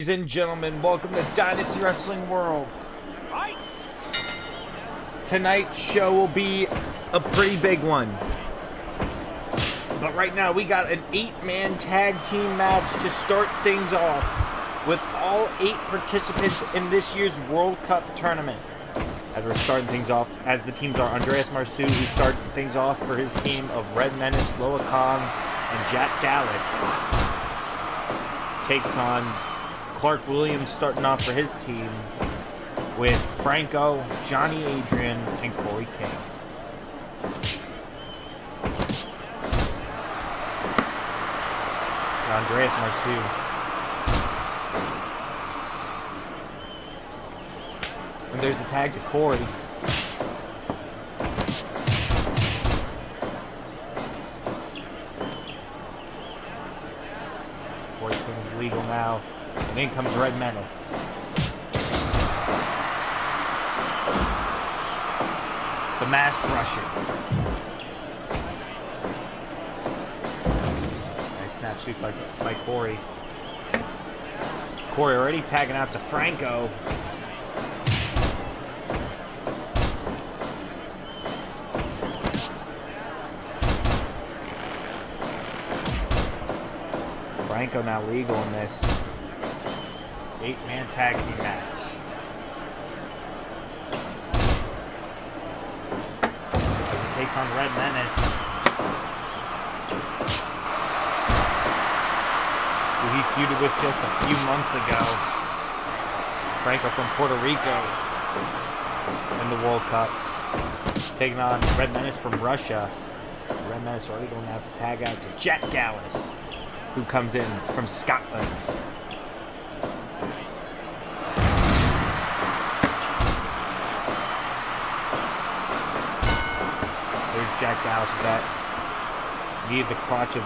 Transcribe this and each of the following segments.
Ladies and gentlemen, welcome to Dynasty Wrestling World. Right. Tonight's show will be a pretty big one. But right now we got an 8-man tag team match to start things off with all 8 participants in this year's World Cup tournament. As we're starting things off, as the teams are Andreas Marceau, who's starting things off for his team of Red Menace, Loa Kong, and Jack Dallas. Takes on Clark Williams starting off for his team with Franco, Johnny Adrian, and Corey King. Andreas Marceau. And there's a tag to Corey. Corey King is legal now. And in comes Red Menace. The Masked Russian. Nice snap shoot by Corey. Corey already tagging out to Franco. Franco now legal in this 8-man tag team match. As he takes on Red Menace, who he feuded with just a few months ago. Franco from Puerto Rico in the World Cup. Taking on Red Menace from Russia. Red Menace already going to have to tag out to Jack Dallas, who comes in from Scotland. There's Jack Dallas with that. Needed the crotch of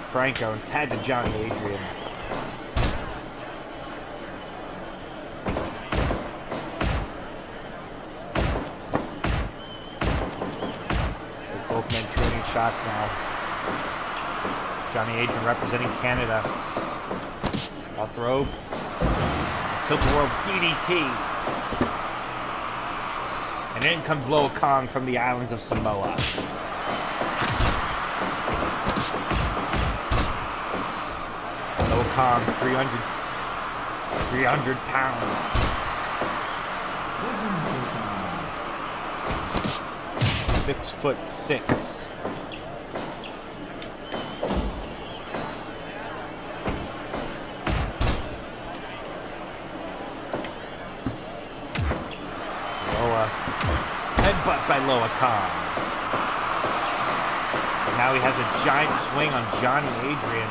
Franco and tagged to Johnny Adrian. There's both men trading shots now. Johnny Adrian representing Canada. Off the ropes. Tilt-a-whirl DDT. And in comes Loa Kong from the islands of Samoa. Loa Kong, 300 pounds. 6'6". Headbutt by Loa Kong. Now he has a giant swing on Johnny Adrian.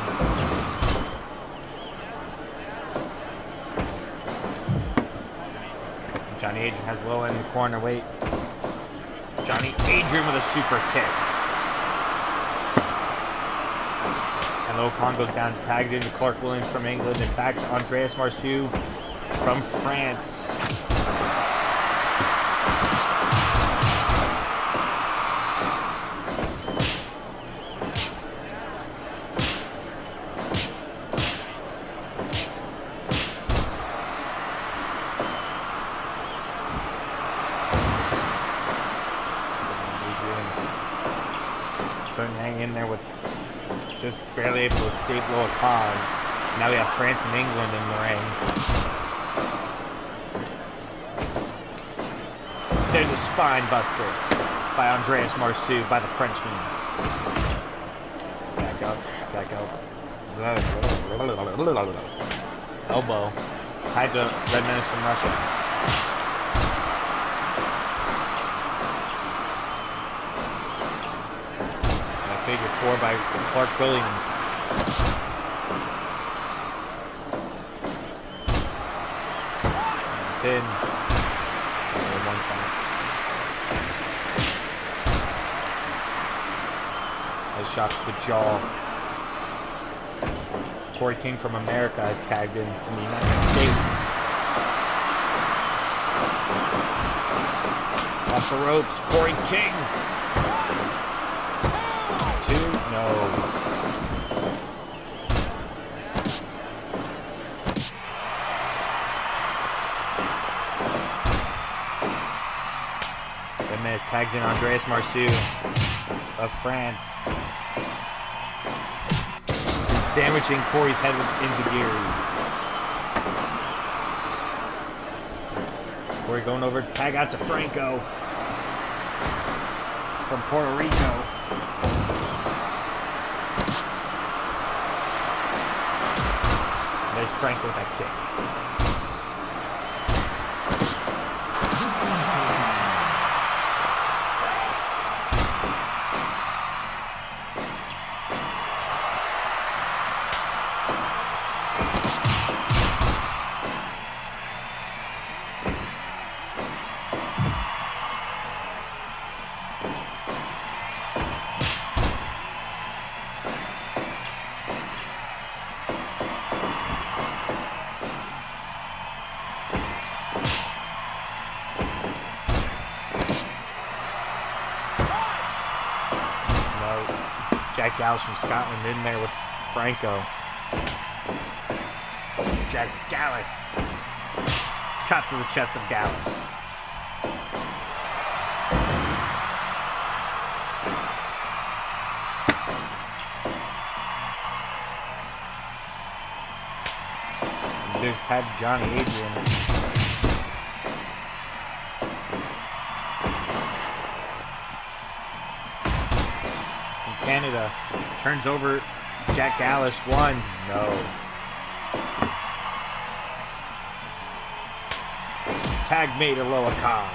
Johnny Adrian has Loa in the corner. Wait. Johnny Adrian with a super kick. And Loa Kong goes down, tagged into Clark Williams from England, and back to Andreas Marceau from France. Couldn't hang in there with just barely able to escape Loa Kong. Now we have France and England in the ring. There's a spine buster by Andreas Marceau by the Frenchman. Back up, back up. Elbow. Tied to Red Menace from Russia. Figure 4 by Clark Williams. Pin. Nice shot to the jaw. Corey King from America is tagged in from the United States. Off the ropes, Corey King. 2, no. Tags in Andreas Marceau of France. And sandwiching Corey's head with enziguris. Corey going over, tag out to Franco from Puerto Rico. There's Franco with that kick. Jack Gallus from Scotland in there with Franco. Jack Gallus. Chop to the chest of Gallus. And there's tag Johnny Adrian. Canada turns over Jack Gallus. One. No. Tag made a Loa Khan.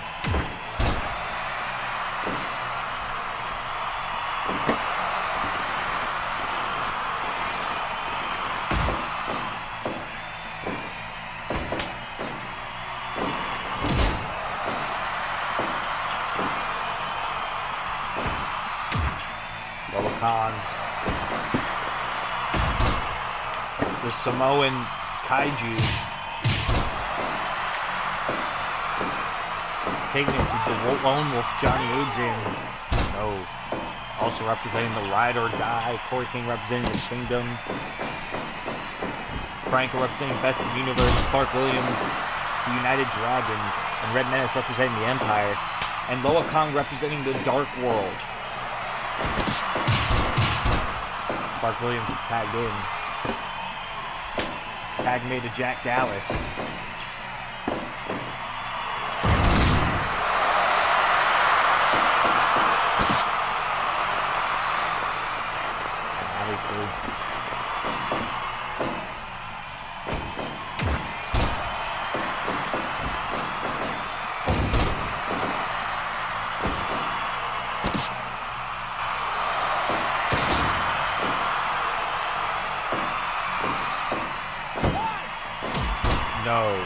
The Samoan Kaiju taking it to the lone wolf Johnny Adrian. No. Also representing the Ride or Die. Corey King representing the Kingdom. Franco representing Best of the Universe. Clark Williams, the United Dragons. And Red Menace representing the Empire. And Loa Kong representing the Dark World. Clark Williams is tagged in. Tag made to Jack Gallus. Obviously. No.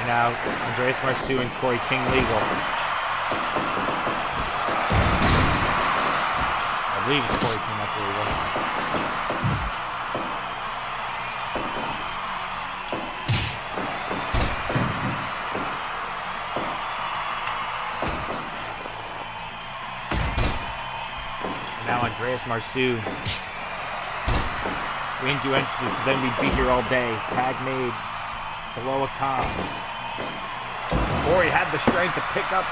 Now, Andreas Marceau and Corey King legal. I believe it's Corey King that's legal. And now Andreas Marceau. We didn't do entrances, so then we'd be here all day. Tag made to Loa Khan. Corey had the strength to pick up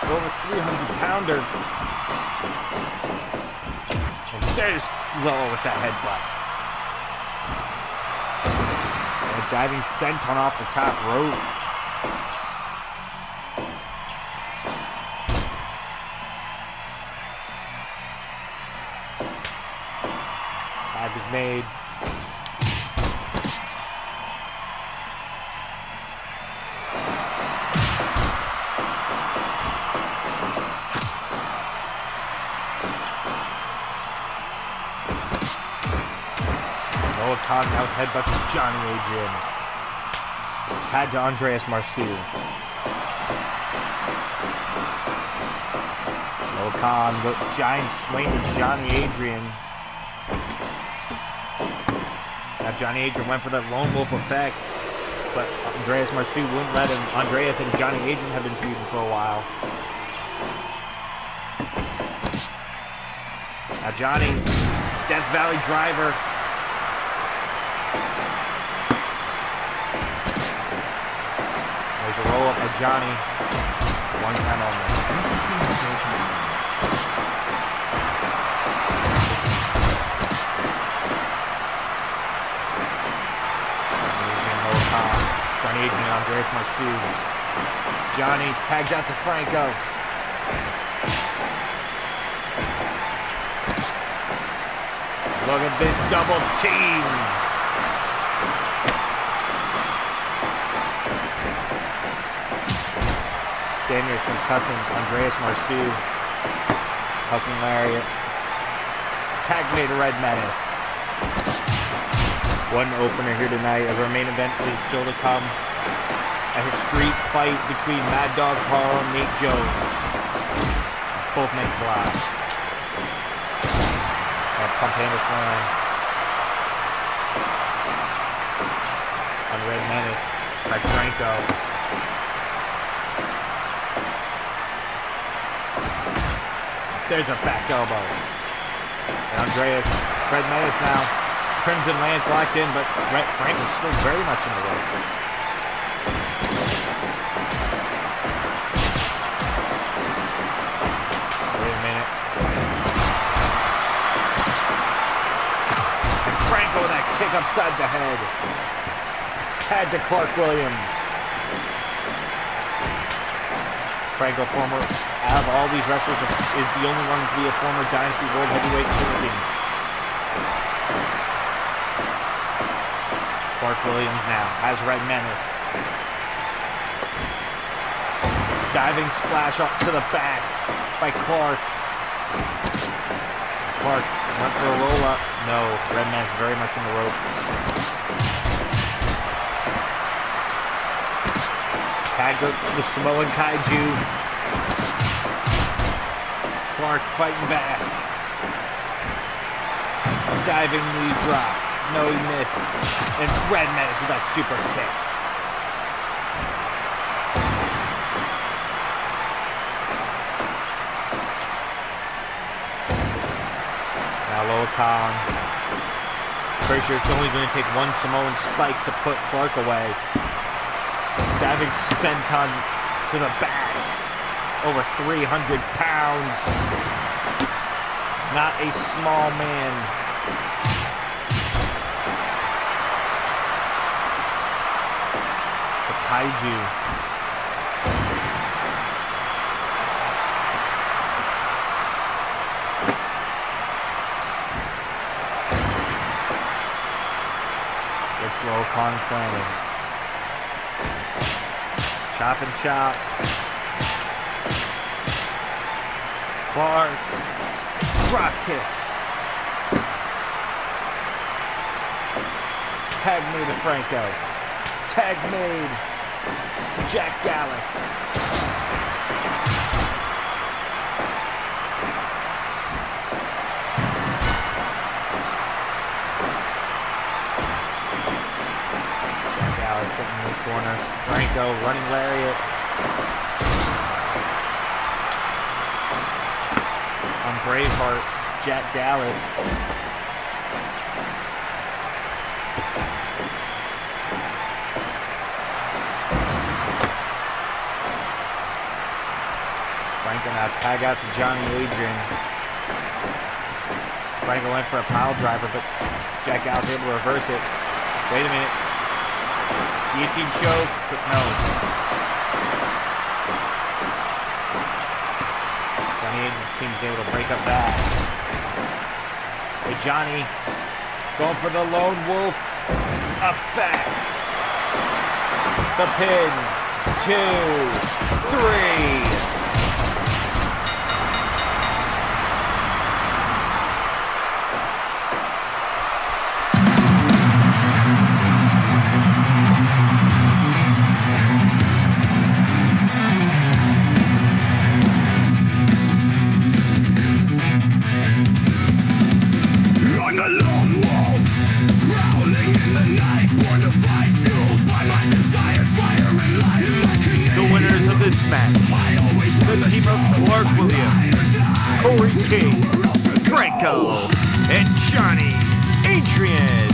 over 300-pounder. And there's Loa with that headbutt. And a diving senton off the top rope. made. Noah Khan out headbutts Johnny Adrian. Tag to Andreas Marceau. Noah Khan, the giant swing to Johnny Adrian. Now Johnny Adrian went for that lone wolf effect, but Andreas Marceau wouldn't let him. Andreas and Johnny Adrian have been feuding for a while. Now Johnny, Death Valley driver. There's a roll up by Johnny. One time only. Johnny Adrian, Andreas Marceau. Johnny tags out to Franco. Look at this double team. Daniels concussing Andreas Marceau. Hooking lariat. Tag made to Red Menace. One opener here tonight as our main event is still to come. A street fight between Mad Dog Carl and Nate Jones. Both make black. Pump handle slam on Red Menace by Franco. There's a back elbow. And Andreas, Red Menace now. Crimson Lance locked in, but Franco's still very much in the ropes. Wait a minute. And Franco with that kick upside the head. Tag to Clark Williams. Franco, out of all these wrestlers, is the only one to be a former Dynasty World Heavyweight Champion. Clark Williams now has Red Menace. Diving splash up to the back by Clark. Clark went for a roll up. No, Red Menace very much in the ropes. Tag the Samoan Kaiju. Clark fighting back. Diving knee drop. No, he missed. And Red Menace with that super kick. Now Noah Khan. Pretty sure it's only going to take one Samoan spike to put Clark away. Diving senton to the back. Over 300 pounds. Not a small man. Kaiju. It's Noah Khan planning. Chop and chop. Clark. Drop kick. Tag me to Franco. Tag made to Jack Gallus. Jack Gallus sitting in the corner. Franco running lariat. On Braveheart, Jack Gallus. Franco now tag out to Johnny Adrian. Franco went for a pile driver, but Jack Gallus able to reverse it. Wait a minute. Guillotine choke, but no. Johnny Adrian seems able to break up that. Hey, Johnny Going for the lone wolf effect. The pin. 2, 3. The team of Clark Williams, Corey King, Franco, and Johnny Adrian.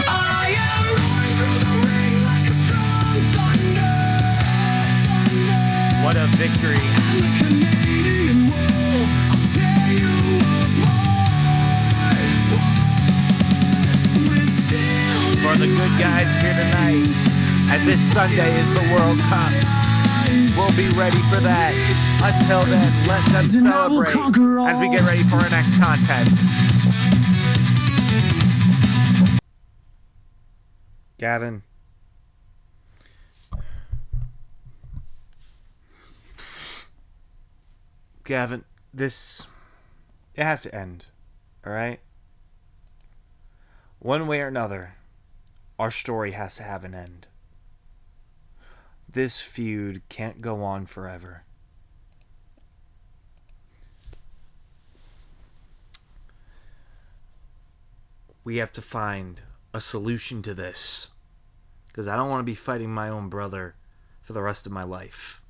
I am rolling through the ring like a strong thunder. What a victory. I'm a Canadian wolf, I'll tear you apart. For the good guys here tonight, as this Sunday is the World Cup, we'll be ready for that. Until then, let them celebrate as we get ready for our next contest. Gavin. Gavin, it has to end, all right? One way or another, our story has to have an end. This feud can't go on forever. We have to find a solution to this, because I don't want to be fighting my own brother for the rest of my life.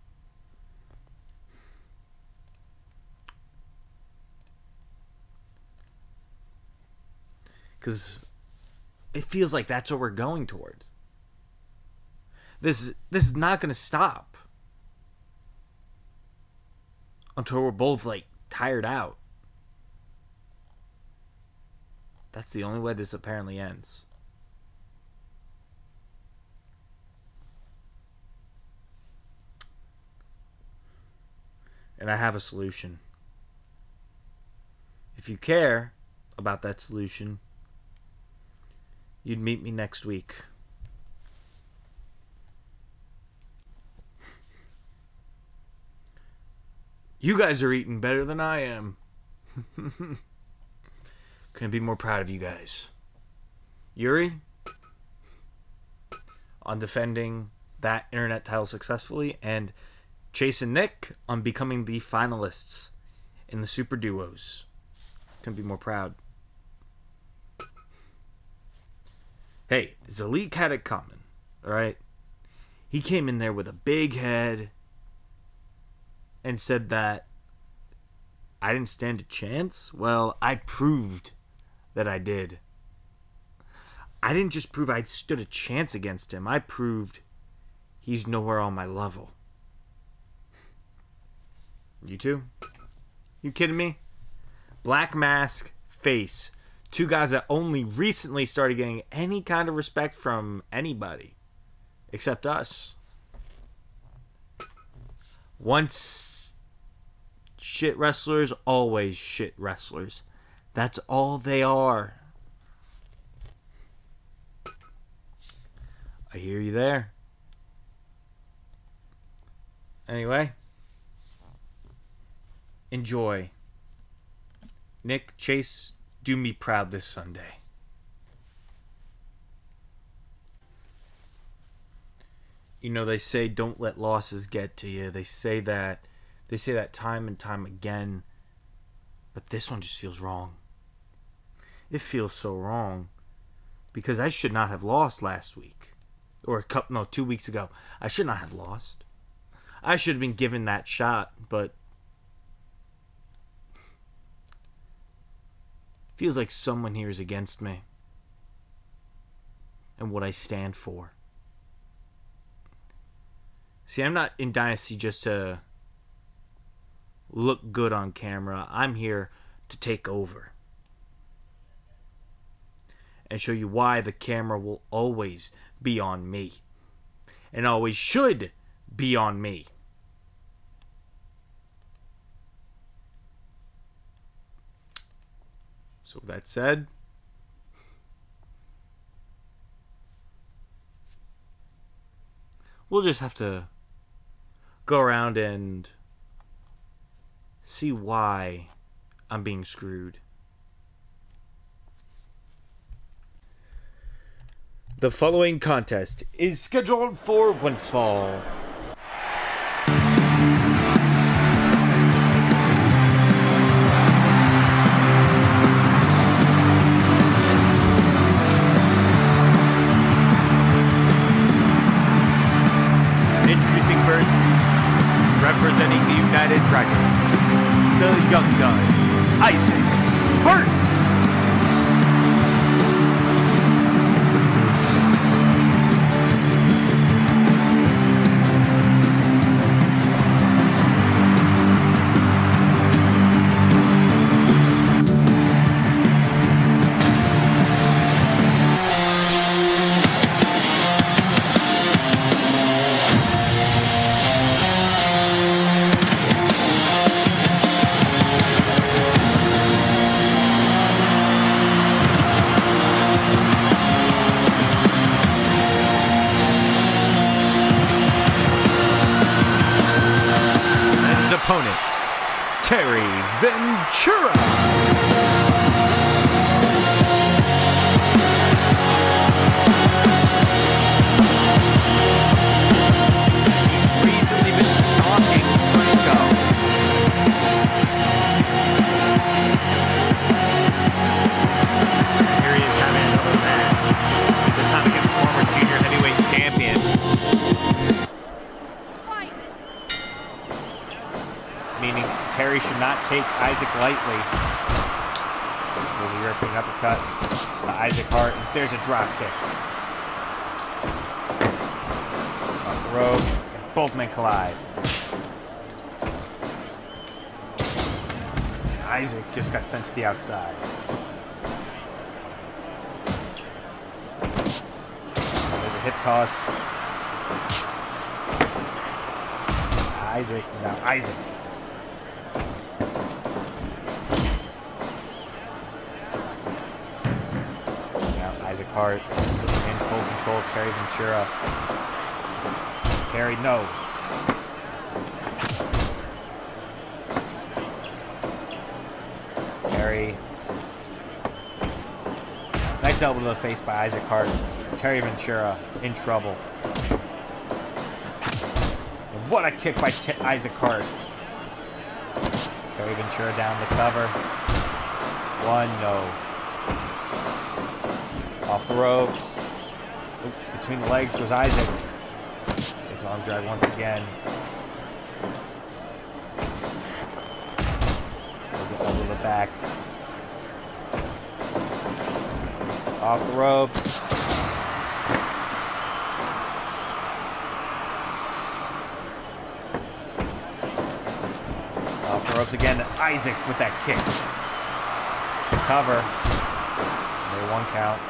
Because it feels like that's what we're going towards. This is not going to stop until we're both like tired out. That's the only way this apparently ends. And I have a solution. If you care about that solution, you'd meet me next week. You guys are eating better than I am. Couldn't be more proud of you guys. Yuri, on defending that internet title successfully, and Chase and Nick on becoming the finalists in the Super Duos. Couldn't be more proud. Hey, Zalik had it coming, alright? He came in there with a big head and said that I didn't stand a chance. Well, I proved that I did. I didn't just prove I stood a chance against him. I proved he's nowhere on my level. You too? You kidding me? Black Mask, Face. Two guys that only recently started getting any kind of respect from anybody. Except us. Once shit wrestlers, always shit wrestlers. That's all they are. I hear you there. Anyway. Enjoy. Nick, Chase, do me proud this Sunday. You know, they say don't let losses get to you. They say that time and time again. But this one just feels wrong. It feels so wrong. Because I should not have lost last week. Or 2 weeks ago. I should not have lost. I should have been given that shot, but feels like someone here is against me and what I stand for. See, I'm not in Dynasty just to look good on camera. I'm here to take over and show you why the camera will always be on me and always should be on me. So with that said, we'll just have to go around and see why I'm being screwed. The following contest is scheduled for Windfall. Introducing first, representing the United Dragons, the young gun, Isaac Burton. Opponent, Terry Ventura. He's recently been stalking Franco. Here he is having another match. This time against former junior heavyweight champion. Meaning Terry should not take Isaac lightly. There's a European uppercut by Isaac Hart, and there's a drop kick. Off the ropes, and both men collide. Isaac just got sent to the outside. There's a hip toss. Isaac. Isaac Hart in full control of Terry Ventura. Terry, no. Terry. Nice elbow to the face by Isaac Hart. Terry Ventura in trouble. And what a kick by Isaac Hart. Terry Ventura down the cover. One, no. Off the ropes. Oop, between the legs was Isaac. His arm drag once again. Over the back. Off the ropes. Off the ropes again. Isaac with that kick. Cover. Only one count.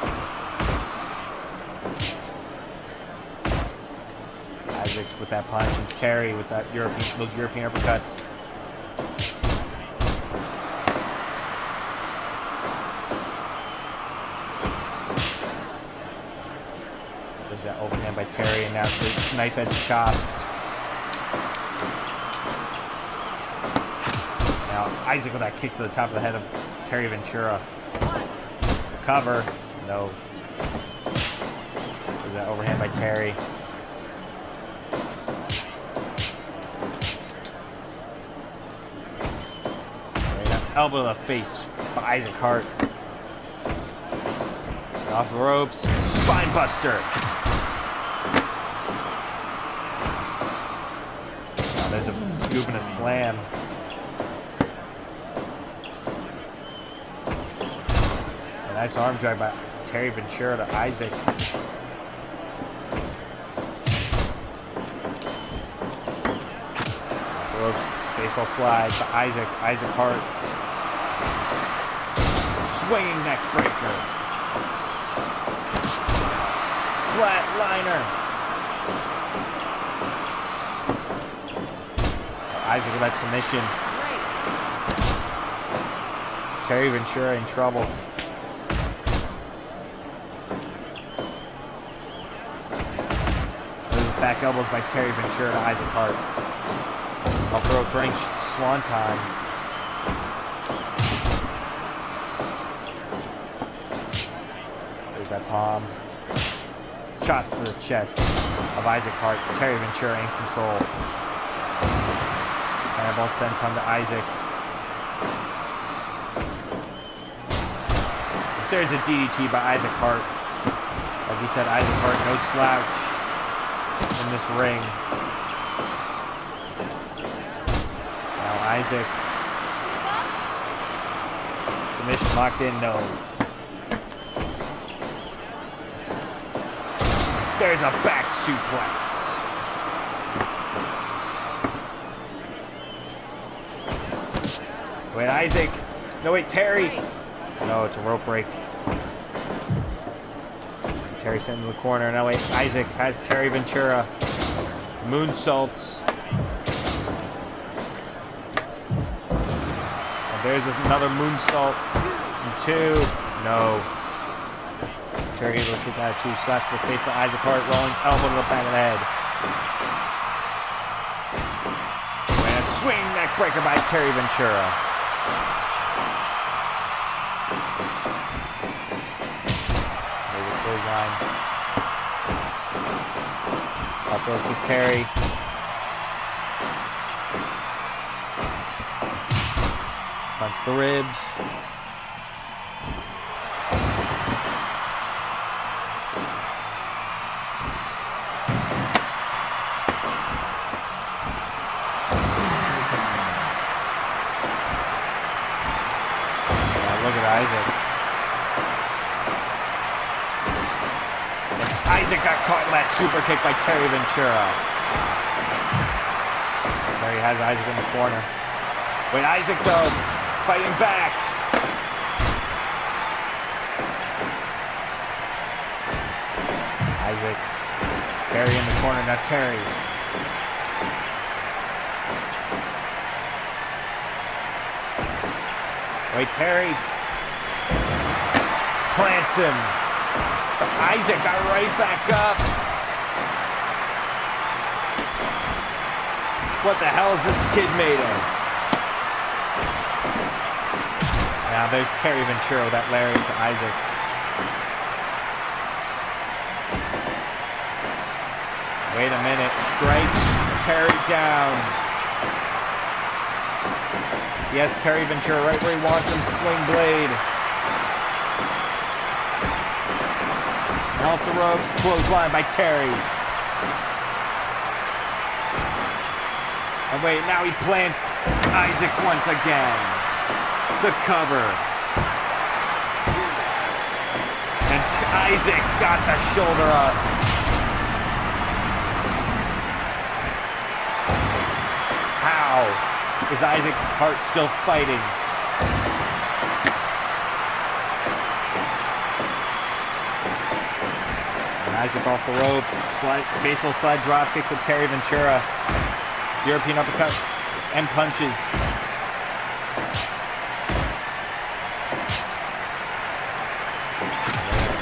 Isaac with that punch, and Terry with that those European uppercuts. There's that overhand by Terry, and now the knife edge chops. Now Isaac with that kick to the top of the head of Terry Ventura. Cover, no. There's that overhand by Terry. Elbow to the face by Isaac Hart. Off the ropes, spine buster. Now there's a scoop and a slam. A nice arm drag by Terry Ventura to Isaac. Off the ropes, baseball slide by Isaac Hart. Swinging neck breaker. Flat liner. Isaac with that submission. Terry Ventura in trouble. Those back elbows by Terry Ventura to Isaac Hart. Off the ropes, running swanton. There's that palm. Shot to the chest of Isaac Hart. Terry Ventura in control. Cannonball senton to Isaac. There's a DDT by Isaac Hart. Like we said, Isaac Hart, no slouch in this ring. Now Isaac. Submission locked in, no. There's a back suplex. Wait, Isaac. No, wait, Terry. No, it's a rope break. Terry sent in the corner. Now wait, Isaac has Terry Ventura. Moonsaults. And there's another moonsault. And two. No. Terry able to kick out two. Slap to the face by Isaac Hart. Rolling elbow to the back of the head. And a swing neck breaker by Terry Ventura. Line. Up throws with Terry. Punch the ribs. Now look at Isaac. Isaac got caught in that super kick by Terry Ventura. Terry has Isaac in the corner. Wait, Isaac though, fighting back. Isaac, Terry in the corner, now Terry. Wait, Terry plants him. Isaac got right back up. What the hell is this kid made of? Now there's Terry Ventura with that lariat to Isaac. Wait a minute. Strikes Terry down. He has Terry Ventura right where he wants him. Sling blade. Off the ropes, clothesline by Terry. And wait, now he plants Isaac once again. The cover. And Isaac got the shoulder up. How is Isaac Hart still fighting? Isaac off the ropes, baseball slide drop kick to Terry Ventura. European uppercut and punches.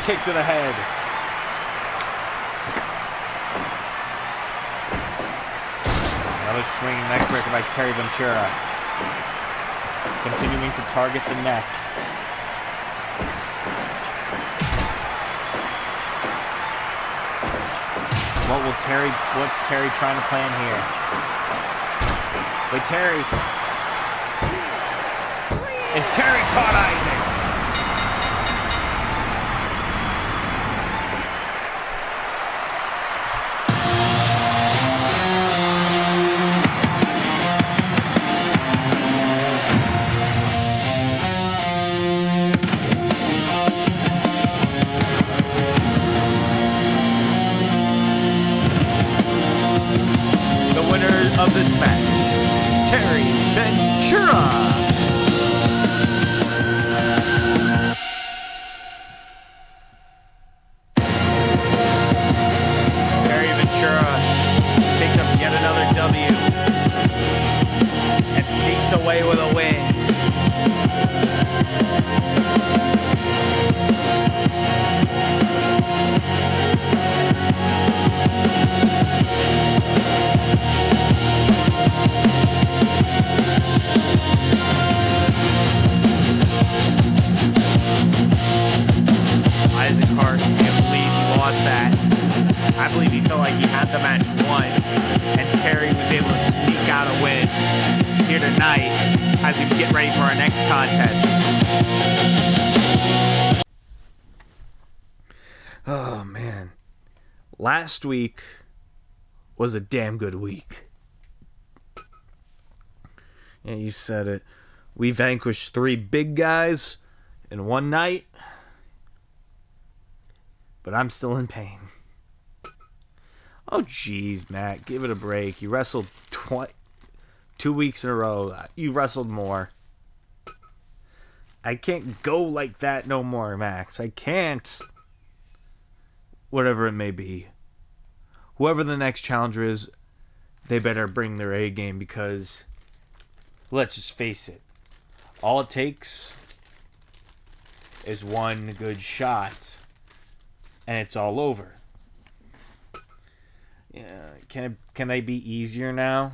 Kick to the head. Another swinging neck breaker by Terry Ventura. Continuing to target the neck. What's Terry trying to plan here? Wait, Terry. And Terry caught Isaac. Of this match, Terry Ventura. Terry Ventura picks up yet another W. away with a win. Isaac Hart, I can't believe he lost that. I believe he felt like he had the match won, and Terry was able to sneak out a win here tonight as we get ready for our next contest. Oh, man. Last week was a damn good week. Yeah, you said it. We vanquished 3 big guys in one night, but I'm still in pain. Oh, jeez, Matt, give it a break. You wrestled 2 weeks in a row. You wrestled more. I can't go like that no more, Max. I can't. Whatever it may be. Whoever the next challenger is, they better bring their A game because, let's just face it, all it takes is one good shot and it's all over. Yeah, can they be easier now?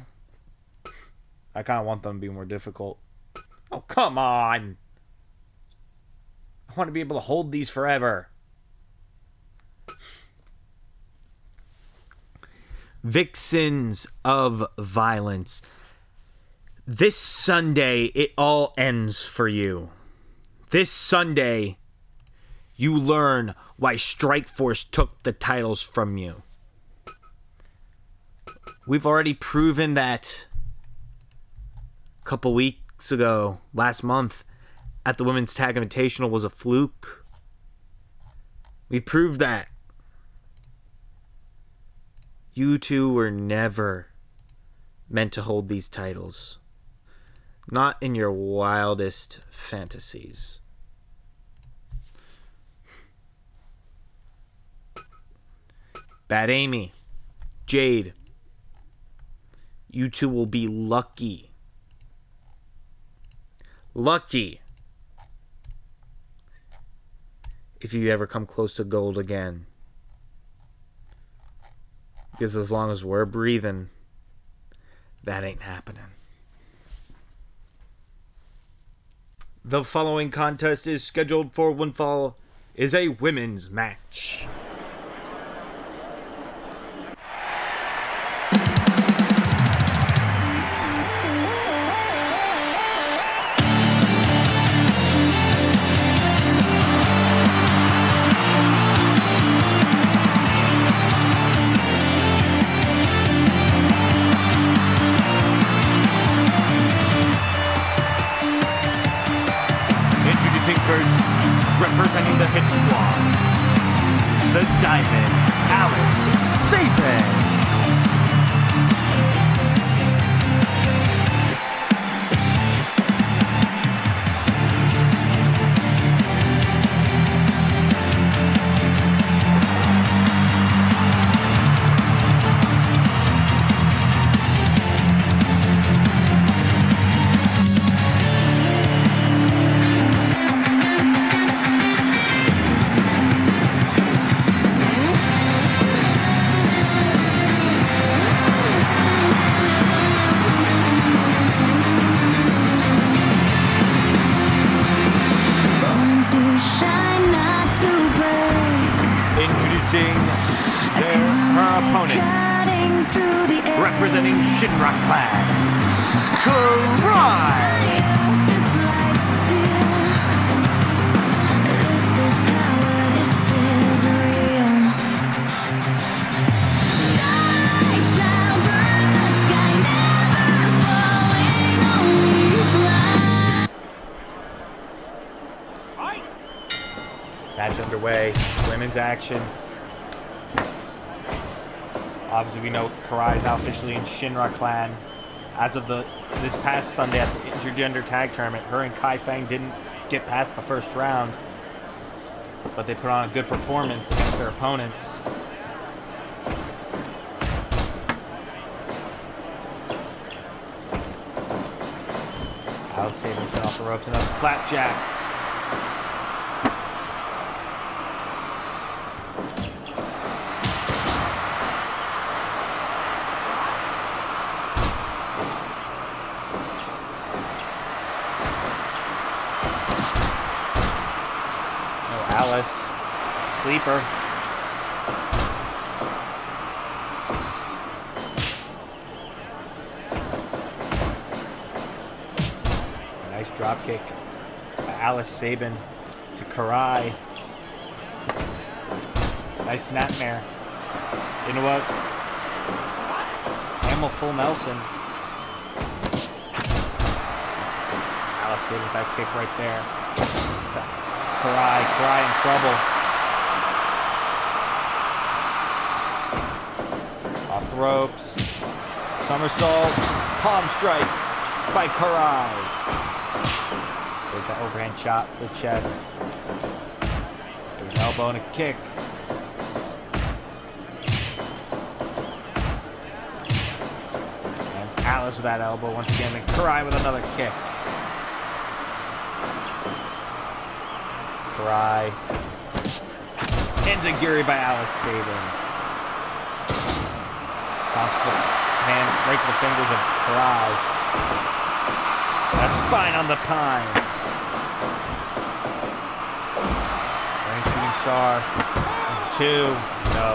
I kind of want them to be more difficult. Oh, come on. I want to be able to hold these forever. Vixens of Violence. This Sunday, it all ends for you. This Sunday, you learn why Strikeforce took the titles from you. We've already proven that a couple weeks ago, last month, at the Women's Tag Invitational was a fluke. We proved that. You two were never meant to hold these titles. Not in your wildest fantasies. Bad Amy, Jade, you two will be lucky. Lucky. If you ever come close to gold again. Because as long as we're breathing, that ain't happening. The following contest is scheduled for one fall, is a women's match. Representing the Hit Squad, the Diamond Alice Sabin. Her opponent, representing Shinra Clan, Karai. Match underway, women's action. Obviously, we know Karai is now officially in Shinra Clan. As of this past Sunday at the Intergender Tag Tournament, her and Kai Fang didn't get past the first round, but they put on a good performance against their opponents. Alice Sabin set off the ropes. Another flapjack. Alice, sleeper. A nice drop kick by Alice Sabin to Karai. Nice snapmare. You know what? Camel full Nelson. Alice Sabin with that kick right there. Karai in trouble. Off the ropes. Somersault. Palm strike by Karai. There's that overhand chop to the chest. There's an elbow and a kick. And Alice with that elbow once again. And Karai with another kick. Karai. Enziguri by Alice Sabin. Stomps the hand right to the fingers of Karai. A spine on the pine. Range shooting star. 2. No.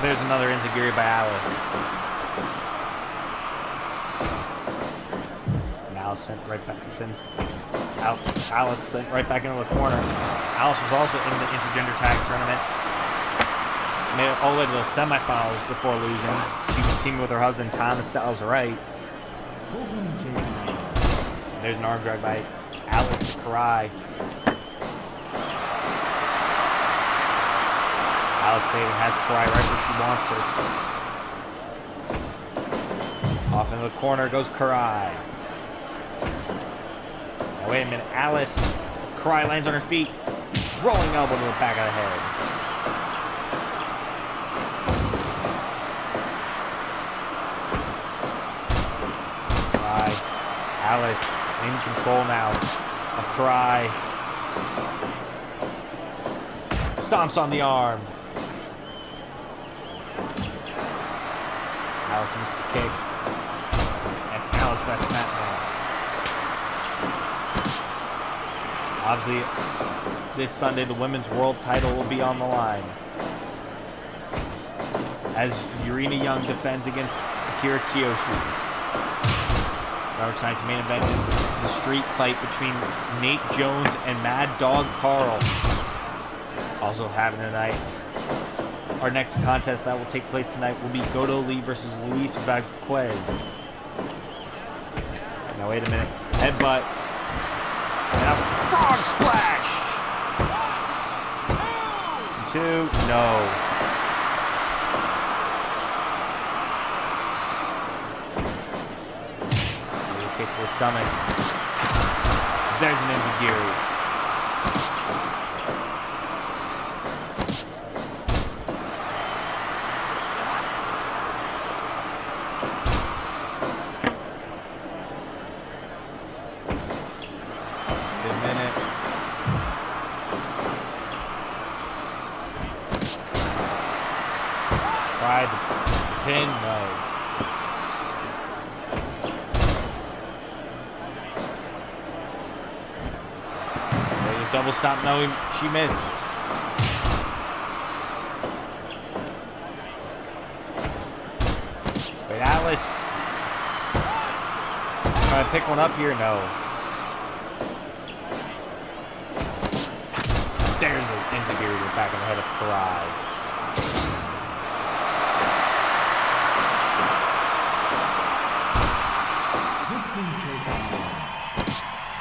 There's another Enziguri by Alice. Alice sent right back into the corner. Alice was also in the intergender tag tournament. Made it all the way to the semifinals before losing. She was teaming with her husband Thomas Styles Wright. There's an arm drag by Alice to Karai. Alice Sabin has Karai right where she wants her. Off into the corner goes Karai. Now wait a minute, Alice. Karai lands on her feet. Rolling elbow to the back of the head. Karai. Alice in control now of Karai. Stomps on the arm. Alice missed the kick. And Alice that snap now. Obviously, this Sunday, the women's world title will be on the line. As Urena Young defends against Akira Kiyoshi. Remember tonight's main event is the street fight between Nate Jones and Mad Dog Carl. Also happening tonight. Our next contest that will take place tonight will be Goto Lee versus Luis Vasquez. Now wait a minute. Headbutt. And a frog splash! 2. No. Kick to the stomach. There's an enziguri. Good minute. Tried the pin, no. Double stop, no, she missed. Wait, Alice. Try to pick one up here, no. There's an enziguri to the back of the head of Karai.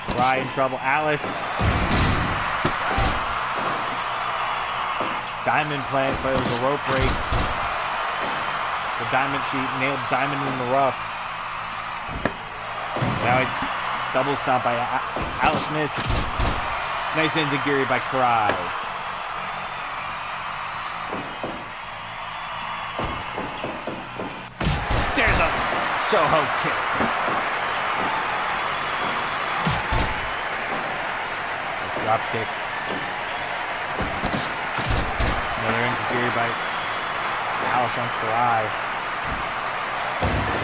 Karai in trouble, Alice. Diamond plant, but it was a rope break. The Diamond, she nailed Diamond in the rough. Now a double stomp by Alice missed. Nice enziguri by Karai. Soho kick. Drop kick. Another enziguri by Alice on Karai.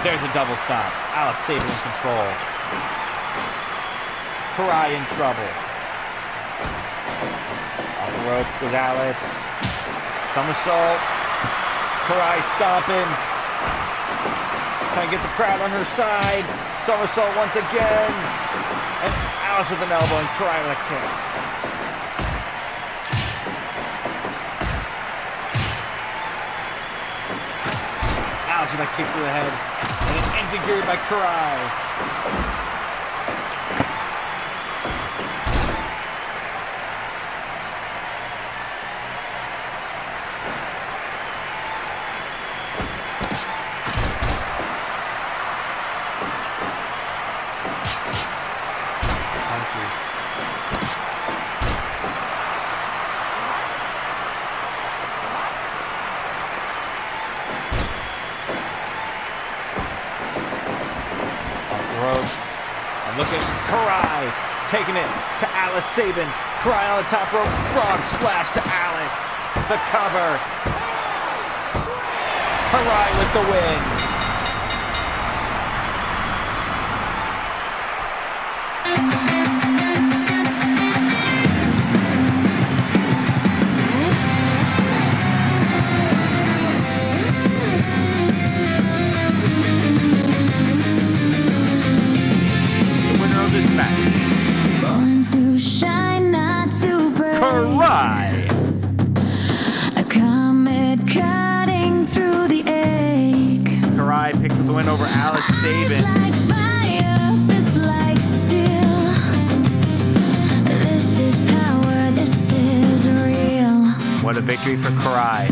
There's a double stop. Alice Sabin in control. Karai in trouble. Off the ropes goes Alice. Somersault. Karai stomping. Trying to get the crowd on her side. Somersault once again. And Alice with an elbow and Karai with a kick. Alice with a kick to the head. And an enziguri by Karai. Taking it to Alice Sabin. Karai on the top rope. Frog splash to Alice. The cover. Karai with the win. The winner of this match, To shine, not to break. Karai. A comet cutting through the egg. Karai picks up the win over Alice Sabin. Like fire, it's like steel. This is power, this is real. What a victory for Karai.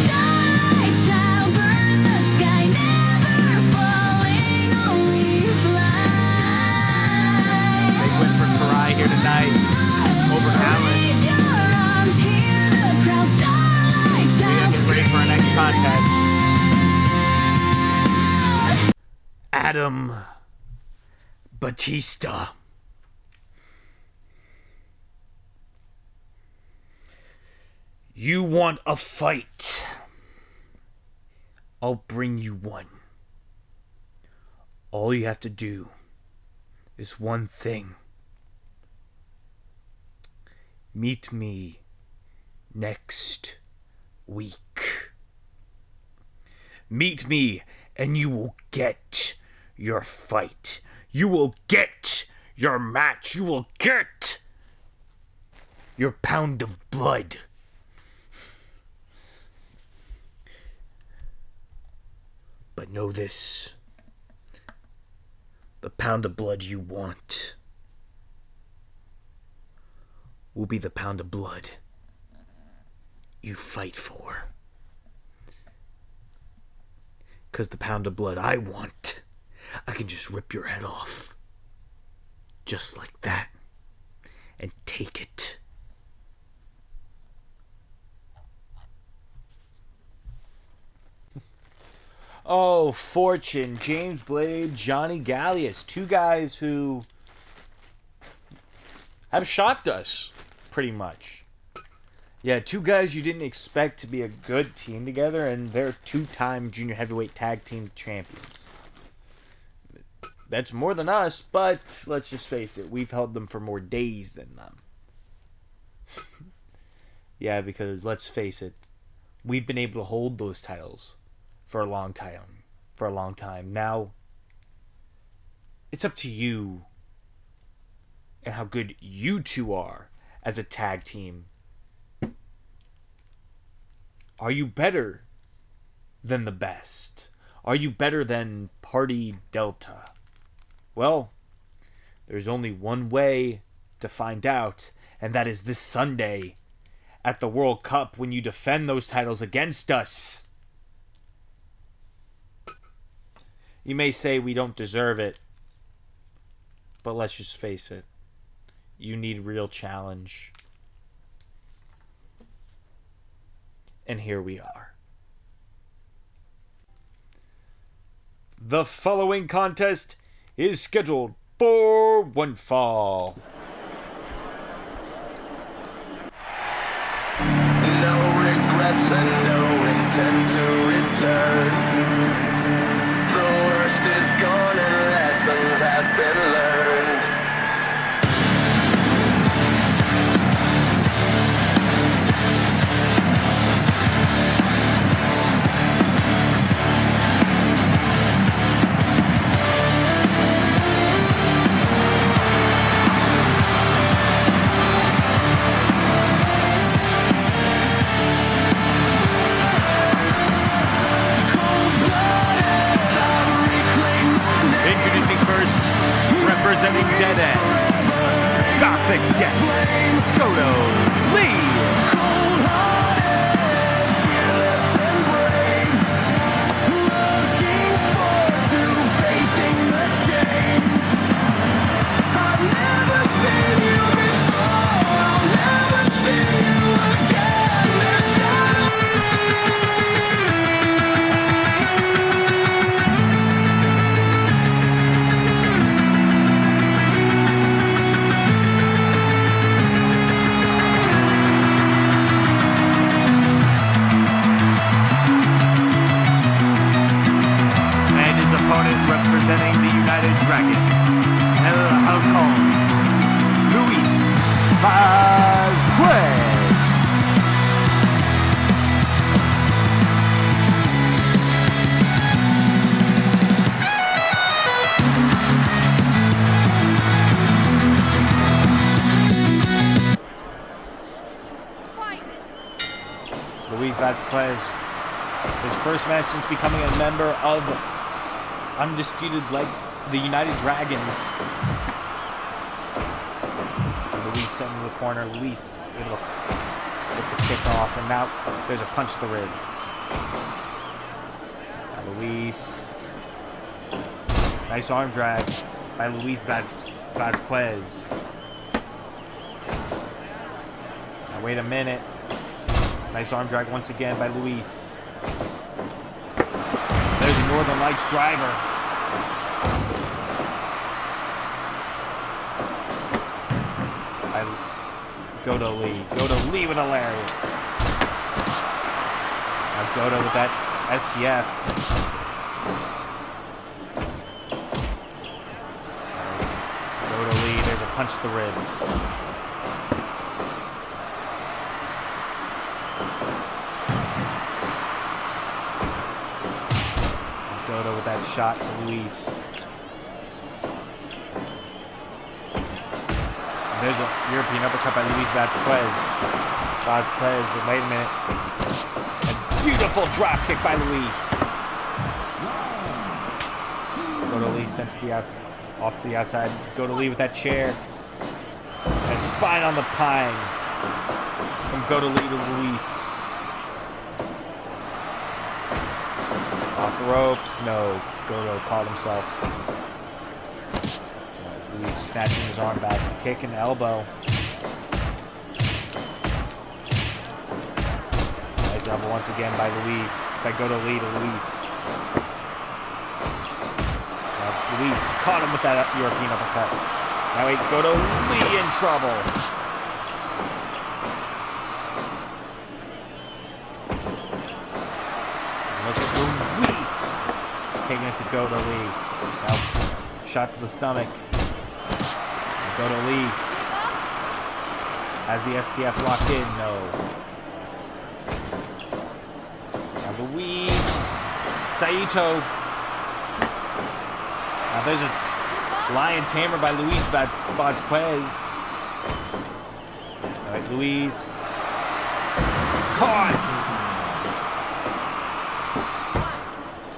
Starlight child, burn the sky, never falling, only fly. Big win for Karai here tonight over Alice. Raise your arms, hear the crowd. Starlight We gotta child, get ready for our next contest. scream. Adam Batista. You want a fight? I'll bring you one. All you have to do is one thing. Meet me next week. Meet me and you will get your fight. You will get your match. You will get your pound of blood. But know this. The pound of blood you want will be the pound of blood you fight for. 'Cause the pound of blood I want, I can just rip your head off. Just like that. And take it. Oh, Fortune, James Blade, Johnny Gallius. Two guys who have shocked us, pretty much. Yeah, two guys you didn't expect to be a good team together, and they're two-time junior heavyweight tag team champions. That's more than us, but let's just face it, we've held them for more days than them. Yeah, because let's face it, we've been able to hold those titles for a long time. Now, it's up to you and how good you two are as a tag team. Are you better than the best? Are you better than Party Delta? Well, there's only one way to find out, and that is this Sunday at the World Cup when you defend those titles against us. You may say we don't deserve it, but let's just face it. You need real challenge. And here we are. The following contest is scheduled for one fall. No regrets and no intent to return. The worst is gone and lessons have been learned. Introducing first, representing Dead End, Gothic Death, Godo Lee. Representing the United Dragons, El Halcon, Luis Vazquez. Luis Vazquez, his first match since becoming a member of Undisputed, like the United Dragons. Luis sent into the corner. Luis able to get the kick off, and now there's a punch to the ribs. Now Luis, nice arm drag by Luis Vazquez. Now wait a minute. Nice arm drag once again by Luis. There's a Northern Lights driver. Godo Lee. Godo Lee with a lariat. Now Godo with that STF. Godo Lee, there's a punch to the ribs. Godo with that shot to Luis. There's a European uppercut by Luis Vazquez. Vazquez, wait a minute. A beautiful drop kick by Luis. Godo Lee sent to the outside, off to the outside. Godo Lee with that chair. And a spine on the pine. From Godo Lee to Luis. Off the ropes. No. Godo caught himself. Luis snatching his arm back, kick and elbow. Nice elbow once again by Luis. By Godo Lee to Luis. Luis caught him with that European uppercut. Now wait, Godo Lee in trouble. Look at Luis taking it to Godo Lee. Now shot to the stomach. Godo Lee has the STF locked in. No. Now Luis Saito. Now there's a lion tamer by Luis Vazquez. All right, Luis caught.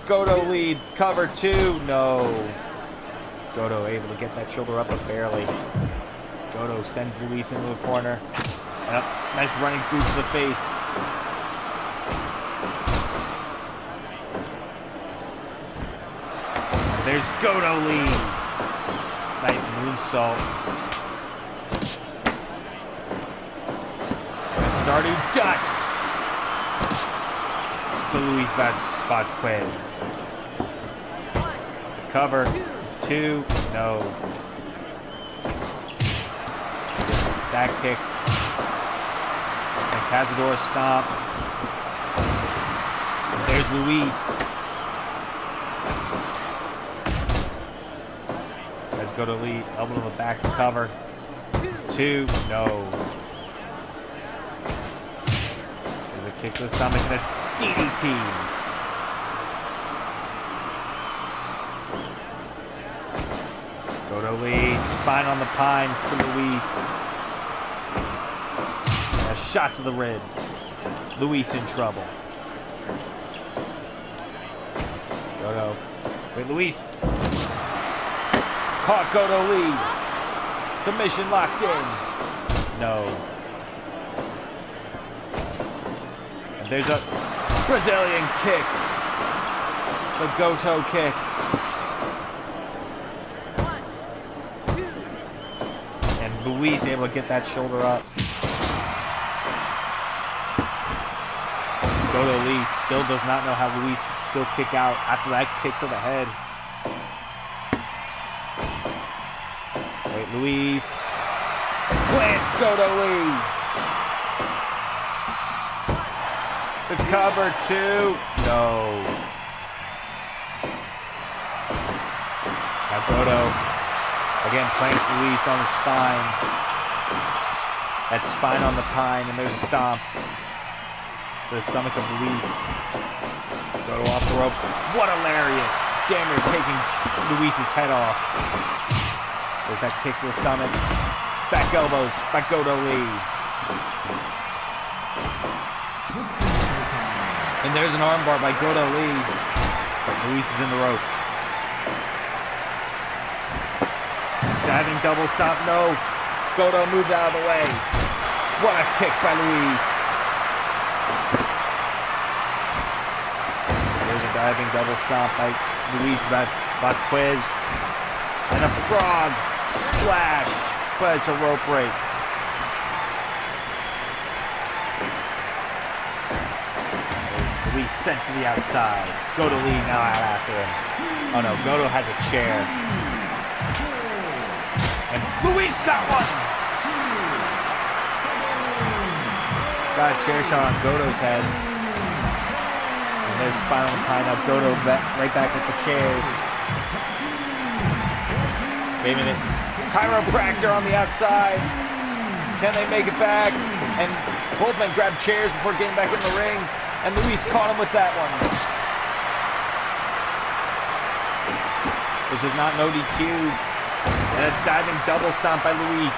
Godo Lee cover two. No. Godo able to get that shoulder up, but barely. Godo sends Luis into the corner. And a nice running boot to the face. There's Godo Lee. Nice moonsault. Stardust to Luis Vazquez. cover. 2. No. Back kick. And Cazador stomp. And there's Luis. Let's go to lead. Elbow to the back to cover. 2. No. There's a kick to the stomach and a DDT. Goto lead, spine on the pine to Luis. A shot to the ribs. Luis in trouble. Goto. Wait, Luis. Caught Goto lead. Submission locked in. No. And there's a Brazilian kick. The Goto kick. Luis able to get that shoulder up. Goto Lee still does not know how Luis can still kick out after that kick to the head. Wait, Luis plants Goto Lee. The cover 2. No. Now Goto again plants Luis on the spine. That spine on the pine, and there's a stomp. The stomach of Luis. Goto off the ropes. What a lariat! Damn near taking Luis's head off. There's that kick to the stomach. Back elbows by Goto Lee. And there's an armbar by Goto Lee. Luis is in the ropes. Diving double stomp, no. Goto moved out of the way. What a kick by Luis. There's a diving double stomp by Luis Vasquez. And a frog splash, but it's a rope break. Luis sent to the outside. Goto Lee now out after him. Oh no, Goto has a chair. And Luis got one! Got a chair shot on Goto's head. And there's spinal pine up. Goto right back with the chairs. Wait a minute. Chiropractor on the outside. Can they make it back? And both men grab chairs before getting back in the ring. And Luis caught him with that one. This is not no DQ. And a diving double stomp by Luis.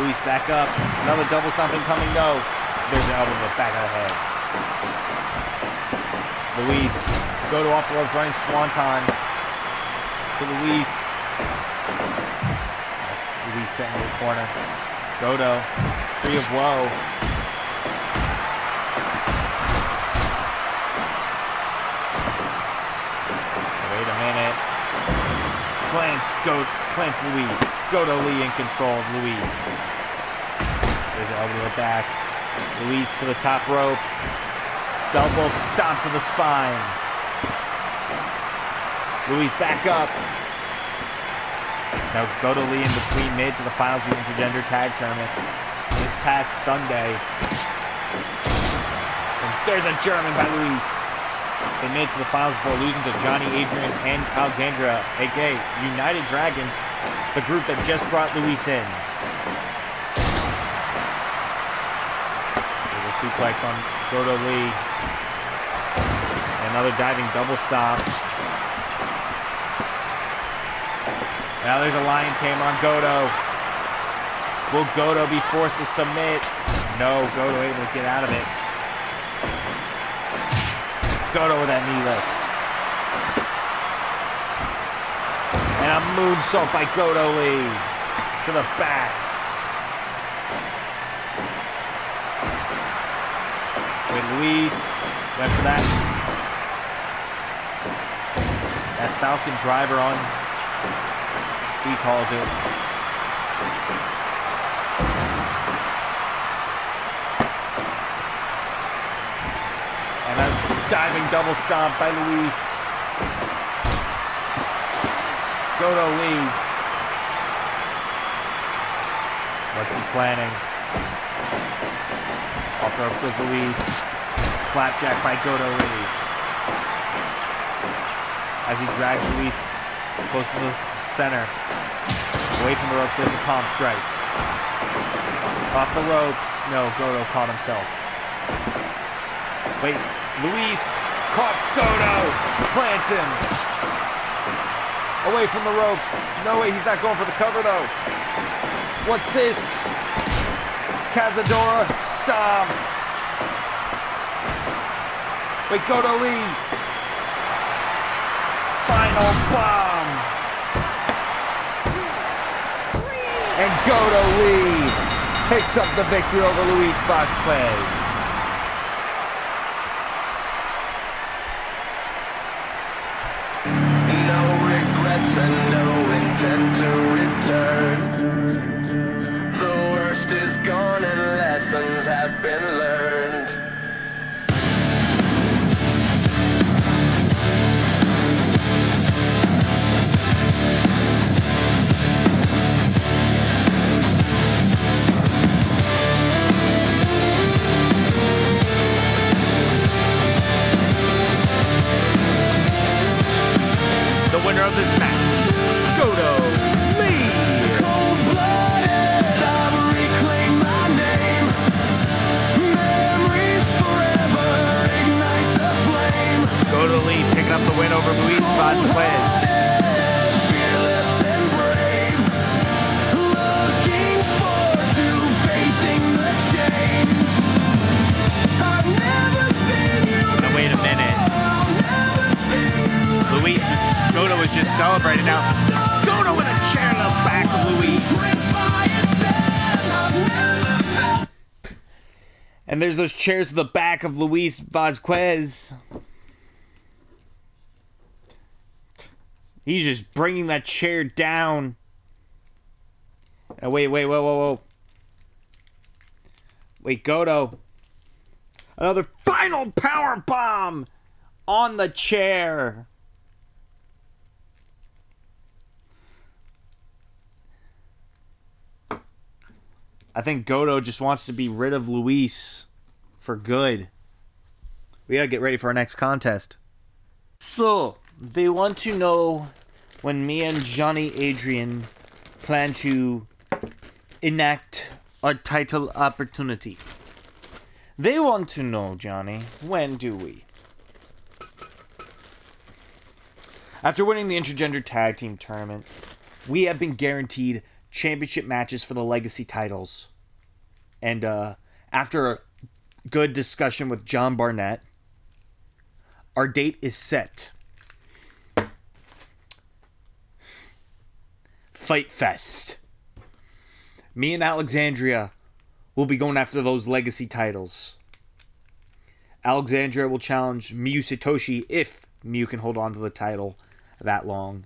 Luis back up. Another double stomp incoming. No. There's an elbow to the back of the head. Luis. Goto off the ropes, running swanton. To Luis. Luis set in the corner. Goto. Tree of woe. Wait a minute. Plants Luis. Goto Lee in control of Luis. There's an elbow to the back. Luis to the top rope. Double stomp to the spine. Luis back up. Now Goto Lee in between mid to the finals of the Intergender Tag Tournament this past Sunday. And there's a German by Luis. They made it to the finals before losing to Johnny, Adrian, and Alexandra, aka United Dragons, the group that just brought Luis in. There's a suplex on Goto Lee. Another diving double stop. Now there's a lion tamer on Goto. Will Goto be forced to submit? No, Goto able to get out of it. Goto with that knee lift. And a moonsault by Goto Lee to the back. With Luis, went for that Falcon driver on, he calls it. And a diving double stomp by Luis. Goto Lee. What's he planning? Off rope with Luis. Flapjack by Goto Lee. As he drags Luis close to the center. Away from the ropes in the palm strike. Off the ropes. No, Goto caught himself. Wait, Luis caught Goto. Plants him. Away from the ropes. No way, he's not going for the cover though. What's this? Cazadora stomp. Wait, Goto Lee. Final bomb. And Goto Lee picks up the victory over Luis Vasquez. No regrets and no intent to return. The worst is gone and lessons have been learned. The winner of this match, Goto Lee. Cold-blooded, I've reclaimed my name. Memories forever ignite the flame. Goto Lee picking up the win over Luis Vasquez. Fearless and brave. Looking forward to facing the change. I've never seen you. Now wait a minute. Luis, Goto was just celebrating now. Goto in a chair in the back of Luis. And there's those chairs to the back of Luis Vasquez. He's just bringing that chair down. Oh, wait, whoa. Wait, Goto. Another final power bomb on the chair. I think Goto just wants to be rid of Luis for good. We gotta get ready for our next contest. So, they want to know when me and Johnny Adrian plan to enact our title opportunity. They want to know, Johnny, when do we? After winning the Intergender Tag Team Tournament, we have been guaranteed championship matches for the legacy titles. And after a good discussion with John Barnett, our date is set. Fight Fest. Me and Alexandria will be going after those legacy titles. Alexandria will challenge Miyu Satoshi if Miyu can hold on to the title that long.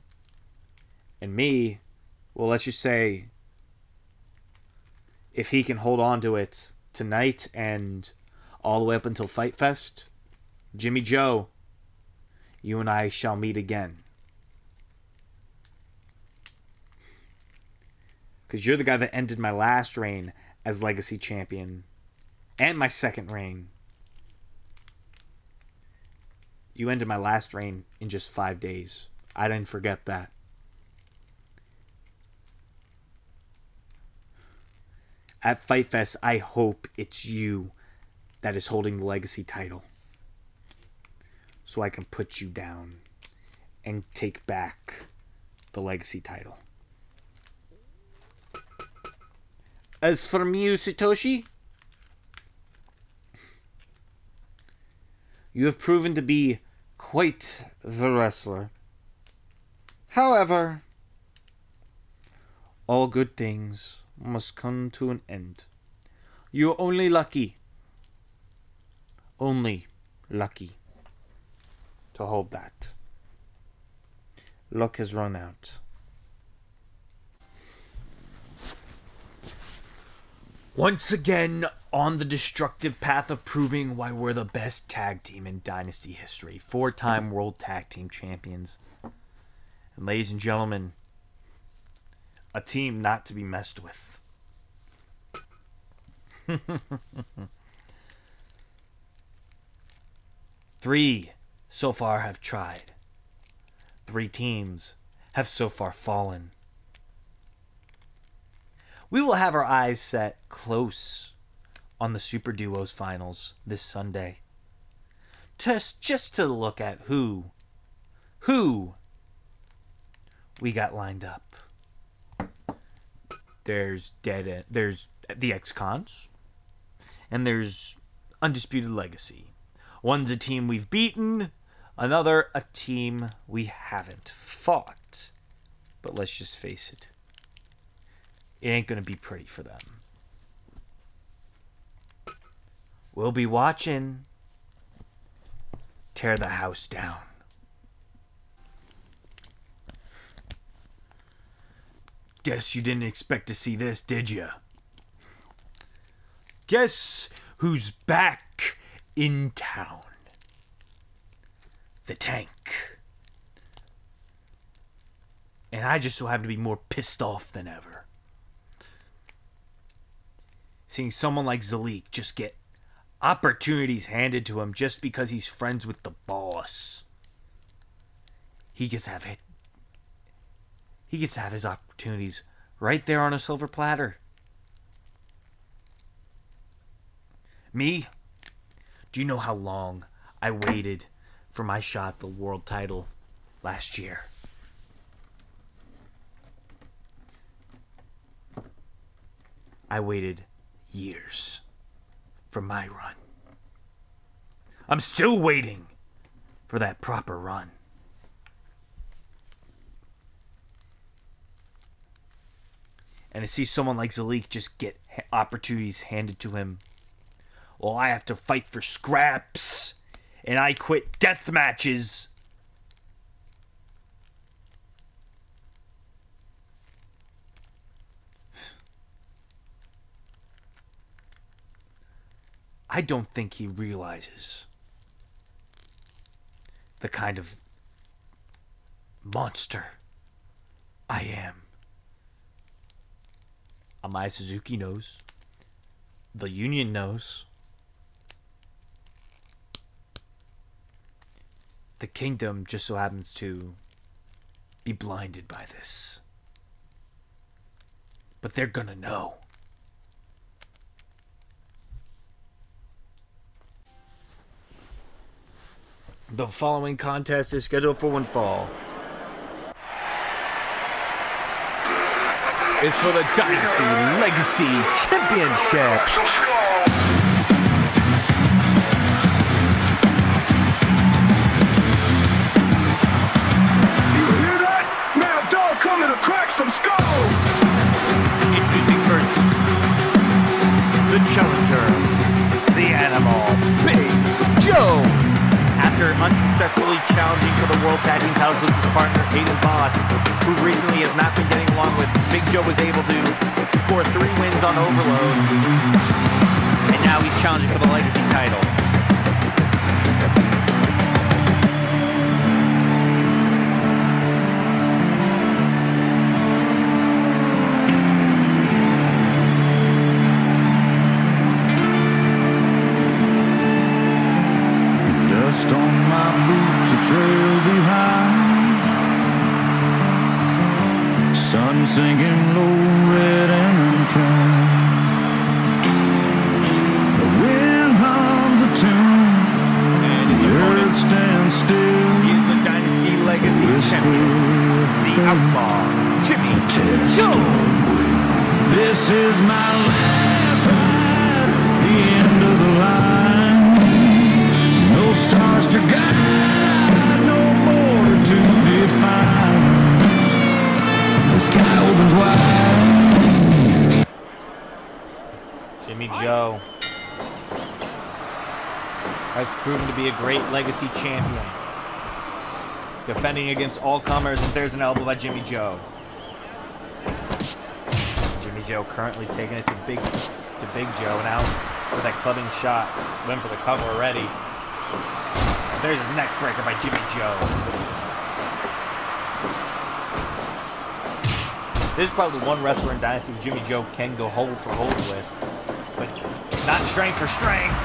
And me, well, let's just say, if he can hold on to it tonight and all the way up until Fight Fest, Jimmy Joe, you and I shall meet again. Because you're the guy that ended my last reign as Legacy Champion. And my second reign. You ended my last reign in just 5 days. I didn't forget that. At Fight Fest, I hope it's you that is holding the Legacy title. So I can put you down and take back the Legacy title. As for Miyu Satoshi, you have proven to be quite the wrestler. However, all good things must come to an end. You're only lucky to hold that. Luck has run out. Once again, on the destructive path of proving why we're the best tag team in Dynasty history. 4-time World Tag Team Champions. And ladies and gentlemen, a team not to be messed with. 3 so far have tried. 3 teams have so far fallen. We will have our eyes set close on the Super Duos finals this Sunday. Just to look at who we got lined up. There's there's the ex-cons, and there's Undisputed Legacy. One's a team we've beaten, another a team we haven't fought. But let's just face it, it ain't gonna be pretty for them. We'll be watching tear the house down. Guess you didn't expect to see this, did ya? Guess who's back in town? The Tank. And I just so happen to be more pissed off than ever. Seeing someone like Zalik just get opportunities handed to him just because he's friends with the boss. He gets to have his opportunities right there on a silver platter. Me? Do you know how long I waited for my shot at the world title last year? I waited years for my run. I'm still waiting for that proper run. And to see someone like Zalik just get opportunities handed to him, well, I have to fight for scraps, and I quit death matches. I don't think he realizes the kind of monster I am. Amaya Suzuki knows. The Union knows. The Kingdom just so happens to be blinded by this. But they're gonna know. The following contest is scheduled for one fall. It's for the Dynasty Legacy Championship. You hear that? Mad dog coming to crack some skulls. Introducing first, the challenger, the animal, Big Joe. After unsuccessfully challenging for the World Tag Team titles with his partner, Aiden Voss, who recently has not been getting along with, Big Joe was able to score 3 wins on Overload, and now he's challenging for the Legacy title. Dust on my boots, a trail behind. Sun sinking low, red and kind. The wind hums a tune, And his the opponent, earth stands still. he is the Dynasty Legacy champion, the Outlaw, Jimmy Joe. This is my last ride, the end of the line. No stars to guide, no border to define. The sky opens wide. Jimmy Joe has proven to be a great Legacy champion. Defending against all comers, and there's an elbow by Jimmy Joe. Jimmy Joe currently taking it to Big Joe now with that clubbing shot. Went for the cover already. There's a neck breaker by Jimmy Joe. This is probably one wrestler in Dynasty Jimmy Joe can go hold for hold with. But not strength for strength.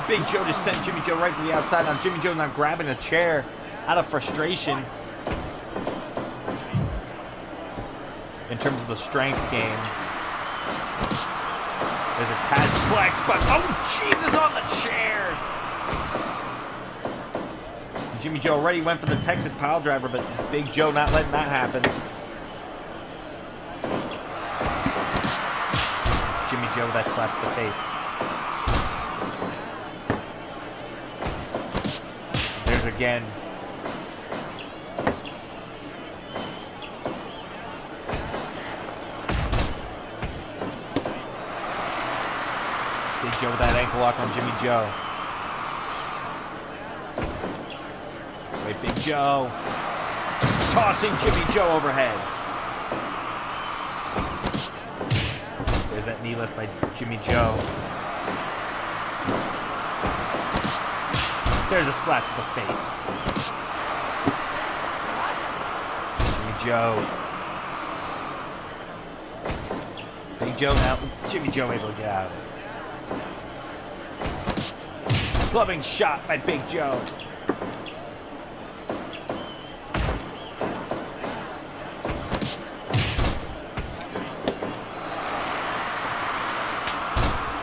Big Joe just sent Jimmy Joe right to the outside. Now Jimmy Joe now grabbing a chair out of frustration. In terms of the strength game. There's a Taz flex, but oh Jesus on the chair! Jimmy Joe already went for the Texas pile driver, but Big Joe not letting that happen. Jimmy Joe with that slap to the face. There's again. Big Joe with that ankle lock on Jimmy Joe. Wait, Big Joe. Tossing Jimmy Joe overhead. There's that knee lift by Jimmy Joe. There's a slap to the face. Jimmy Joe. Big Joe now. Jimmy Joe able to get out of it. Clubbing shot by Big Joe.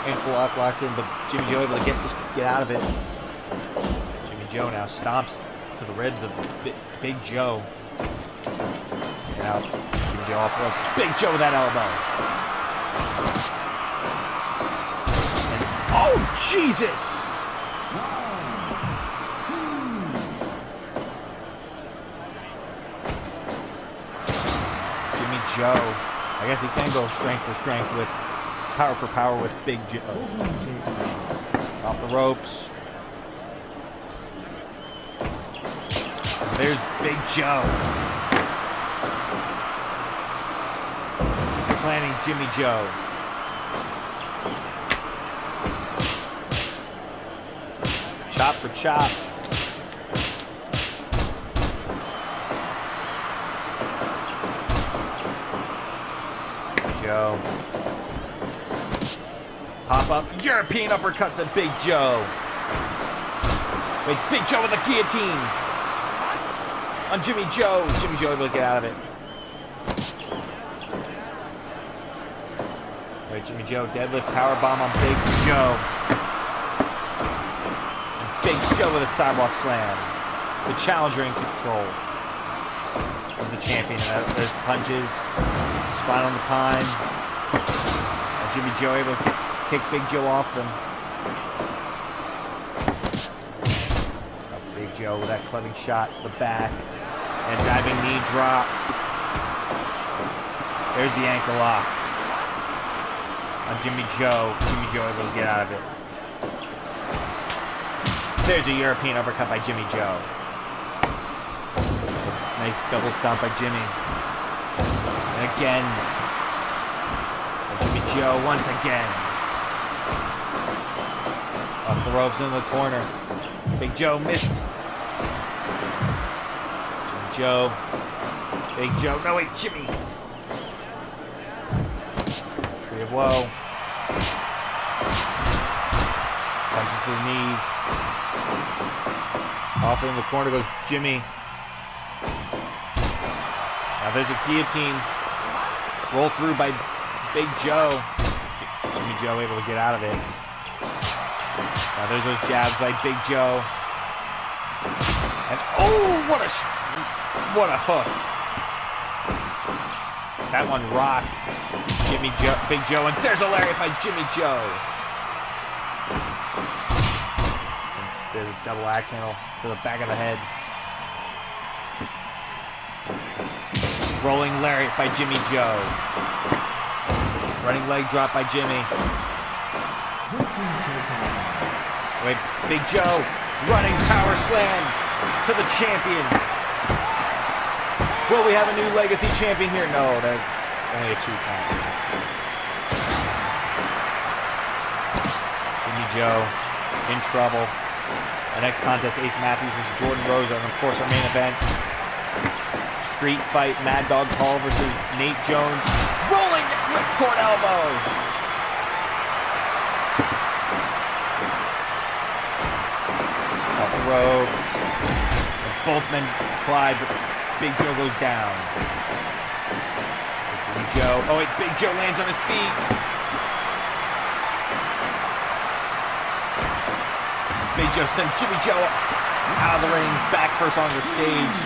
Ankle lock locked in, but Jimmy Joe able to get out of it. Jimmy Joe now stomps to the ribs of Big Joe. Now Jimmy Joe off ropes. Big Joe with that elbow. And, oh Jesus! Jimmy Joe. I guess he can go strength for strength with power for power with Big Joe. Off the ropes. And there's Big Joe. Planning Jimmy Joe. Chop for chop. Joe. Pop up, European uppercut to Big Joe. Wait, Big Joe with the guillotine on Jimmy Joe. Jimmy Joe able to get out of it. Wait, Jimmy Joe deadlift powerbomb on Big Joe. And Big Joe with a sidewalk slam. The challenger in control of the champion. There's punches, spine on the pine. And Jimmy Joe able to kick Big Joe off them. Oh, Big Joe with that clubbing shot to the back. And diving knee drop. There's the ankle lock on Jimmy Joe. Jimmy Joe able to get out of it. There's a European uppercut by Jimmy Joe. Nice double stomp by Jimmy. And again. And Jimmy Joe once again. Off the ropes into the corner. Big Joe missed. Jimmy Joe. Big Joe. No, wait, Jimmy. Tree of Woe. Punches to the knees. Off in the corner goes Jimmy. Now there's a guillotine. Roll through by Big Joe. Jimmy Joe able to get out of it. Now there's those jabs by Big Joe. And oh, what a hook. That one rocked Jimmy Joe, Big Joe, and there's a lariat by Jimmy Joe. And there's a double axe handle to the back of the head. Rolling lariat by Jimmy Joe. Running leg drop by Jimmy. Wait, Big Joe, running power slam to the champion. Will we have a new legacy champion here? No, that's only a 2-count. Jimmy Joe in trouble. Our next contest, Ace Matthews versus Jordan Rosa. And of course, our main event, street fight. Mad Dog Hall versus Nate Jones. Rolling ripcord elbow. Off the ropes. Both men collide, but Big Joe goes down. Big Joe. Oh wait, Big Joe lands on his feet. Big Joe sends Jimmy Joe out of the ring, back first on the stage.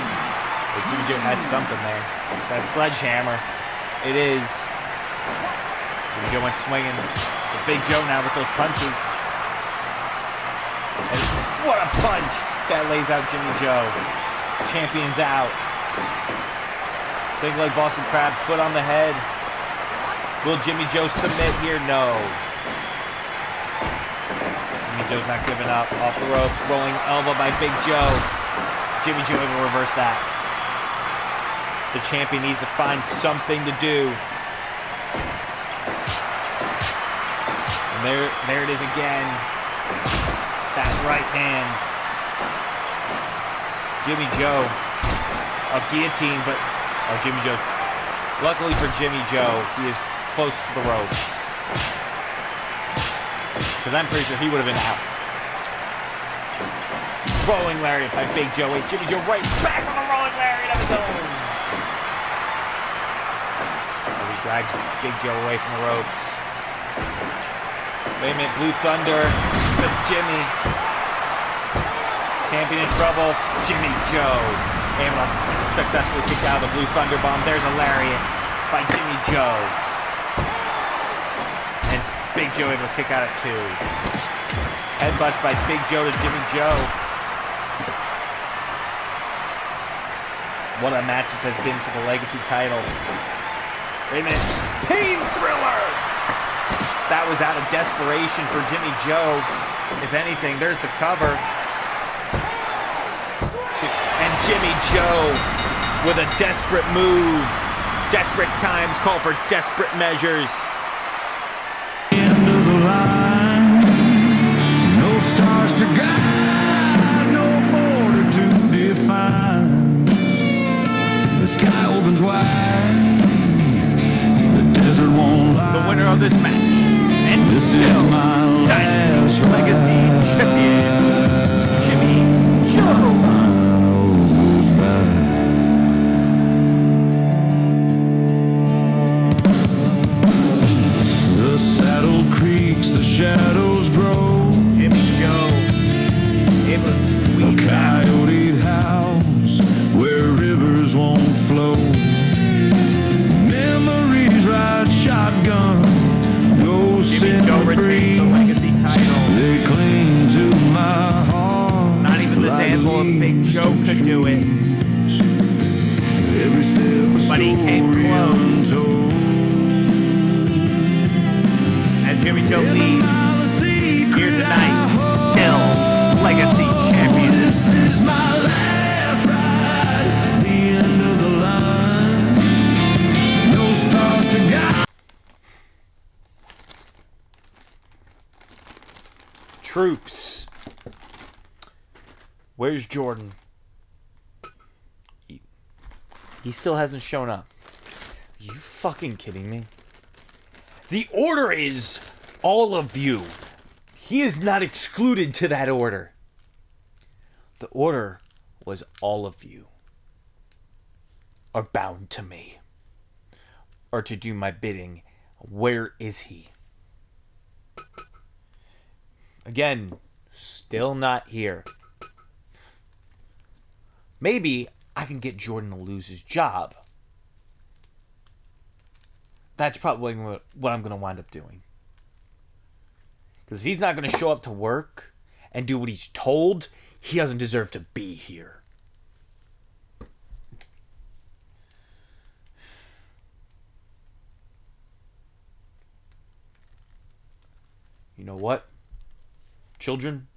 But Jimmy Joe has something there. That sledgehammer. It is. Jimmy Joe went swinging. But Big Joe now with those punches. And what a punch! That lays out Jimmy Joe. Champion's out. Single leg Boston Crab, foot on the head. Will Jimmy Joe submit here? No. Jimmy Joe's not giving up. Off the ropes, rolling elbow by Big Joe. Jimmy Joe able to reverse that. The champion needs to find something to do. And there it is again. That right hand. Jimmy Joe, a guillotine, but Jimmy Joe. Luckily for Jimmy Joe, he is close to the ropes. Because I'm pretty sure he would have been out. Rolling lariat by Big Joe. Wait, Jimmy Joe right back on the rolling lariat of his own. He drags Big Joe away from the ropes. Wait a minute, Blue Thunder, but Jimmy. Champion in trouble, Jimmy Joe. Able to successfully kick out of the Blue Thunder Bomb. There's a lariat by Jimmy Joe. And Big Joe able to kick out at 2. Headbutts by Big Joe to Jimmy Joe. What a match this has been for the Legacy title. Wait a minute. Pain Thriller! That was out of desperation for Jimmy Joe. If anything, there's the cover. And Jimmy Joe with a desperate move. Desperate times call for desperate measures. End of the line. No stars to guide, no border to define. The sky opens wide. The desert won't lie. The winner of this match, and This still is my Dynasty last Legacy champion, Jimmy Joe. The saddle creaks, the shadows grow. Jimmy Joe able to A squeeze out. coyote howls where rivers won't flow. Memories ride shotgun, ghosts Jimmy in Joe the retains the breeze. Legacy title. They cling to my heart. Not even this like handful of Big Joe could do it. Every step a But he came story close. untold. And Jimmy Joe leads here Here tonight, still Legacy champion. This is my last ride, the end of the line. No stars to guide. Troops. Where's Jordan? He still hasn't shown up. Are you fucking kidding me? The order is all of you. He is not excluded to that order. The order was all of you are bound to me, or to do my bidding. Where is he? Again, still not here. Maybe I can get Jordan to lose his job. That's probably what I'm going to wind up doing. Because he's not going to show up to work and do what he's told. He doesn't deserve to be here. You know what? Children,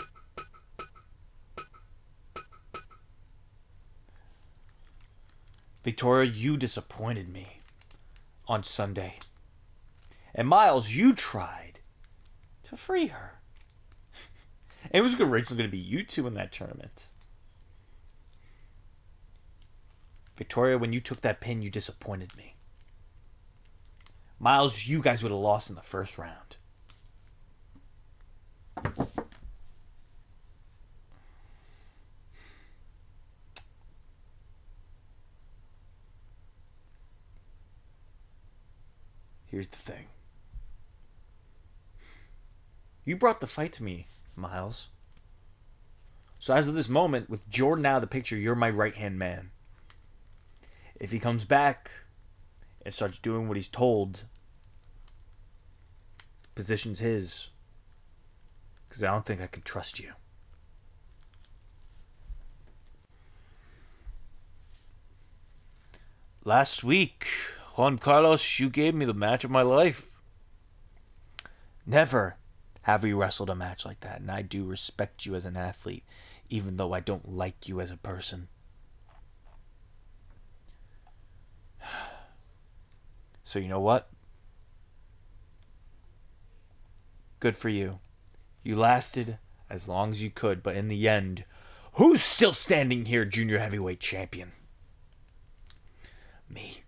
Victoria, you disappointed me on Sunday. And Miles, you tried to free her. It was originally going to be you two in that tournament. Victoria, when you took that pin, you disappointed me. Miles, you guys would have lost in the first round. Here's the thing. You brought the fight to me, Miles. So as of this moment, with Jordan out of the picture, you're my right-hand man. If he comes back and starts doing what he's told, position's his. Because I don't think I can trust you. Last week, Juan Carlos, you gave me the match of my life. Never have we wrestled a match like that, and I do respect you as an athlete, even though I don't like you as a person. So you know what? Good for you. You lasted as long as you could, but in the end, who's still standing here, junior heavyweight champion? Me.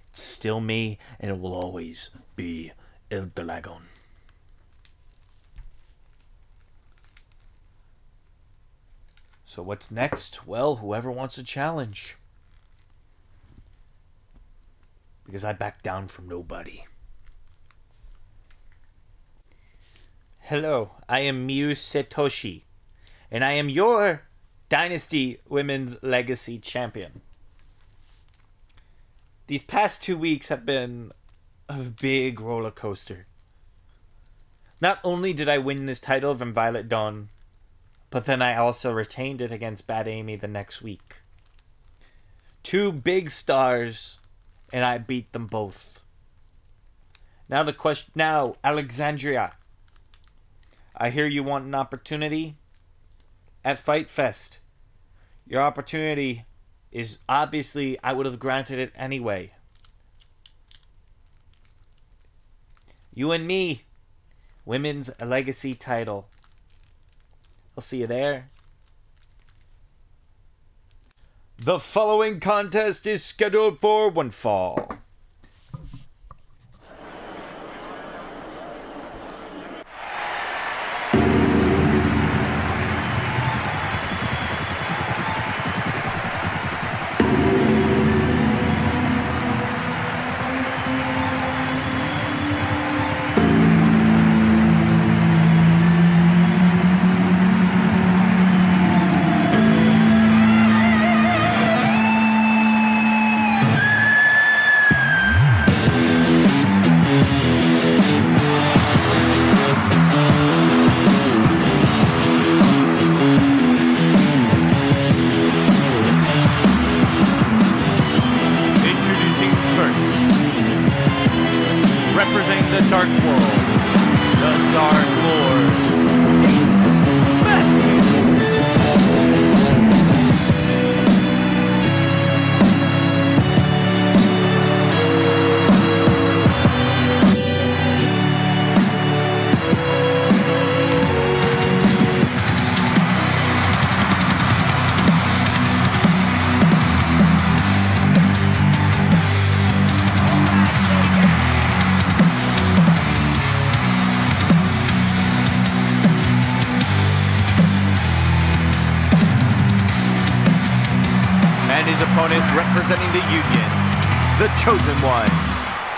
It's still me, and it will always be El Dragon. So what's next? Well, whoever wants a challenge. Because I back down from nobody. Hello, I am Miyu Satoshi, and I am your Dynasty Women's Legacy Champion. These past 2 weeks have been a big roller coaster. Not only did I win this title from Violet Dawn, but then I also retained it against Bad Amy the next week. 2 big stars, and I beat them both. Now, Alexandria, I hear you want an opportunity at Fight Fest. Your opportunity is obviously, I would have granted it anyway. You and me, Women's Legacy title. I'll see you there. The following contest is scheduled for one fall. Representing the Dark World, the Dark Lord, Ace Matthews. And his opponent representing the Union, the Chosen One,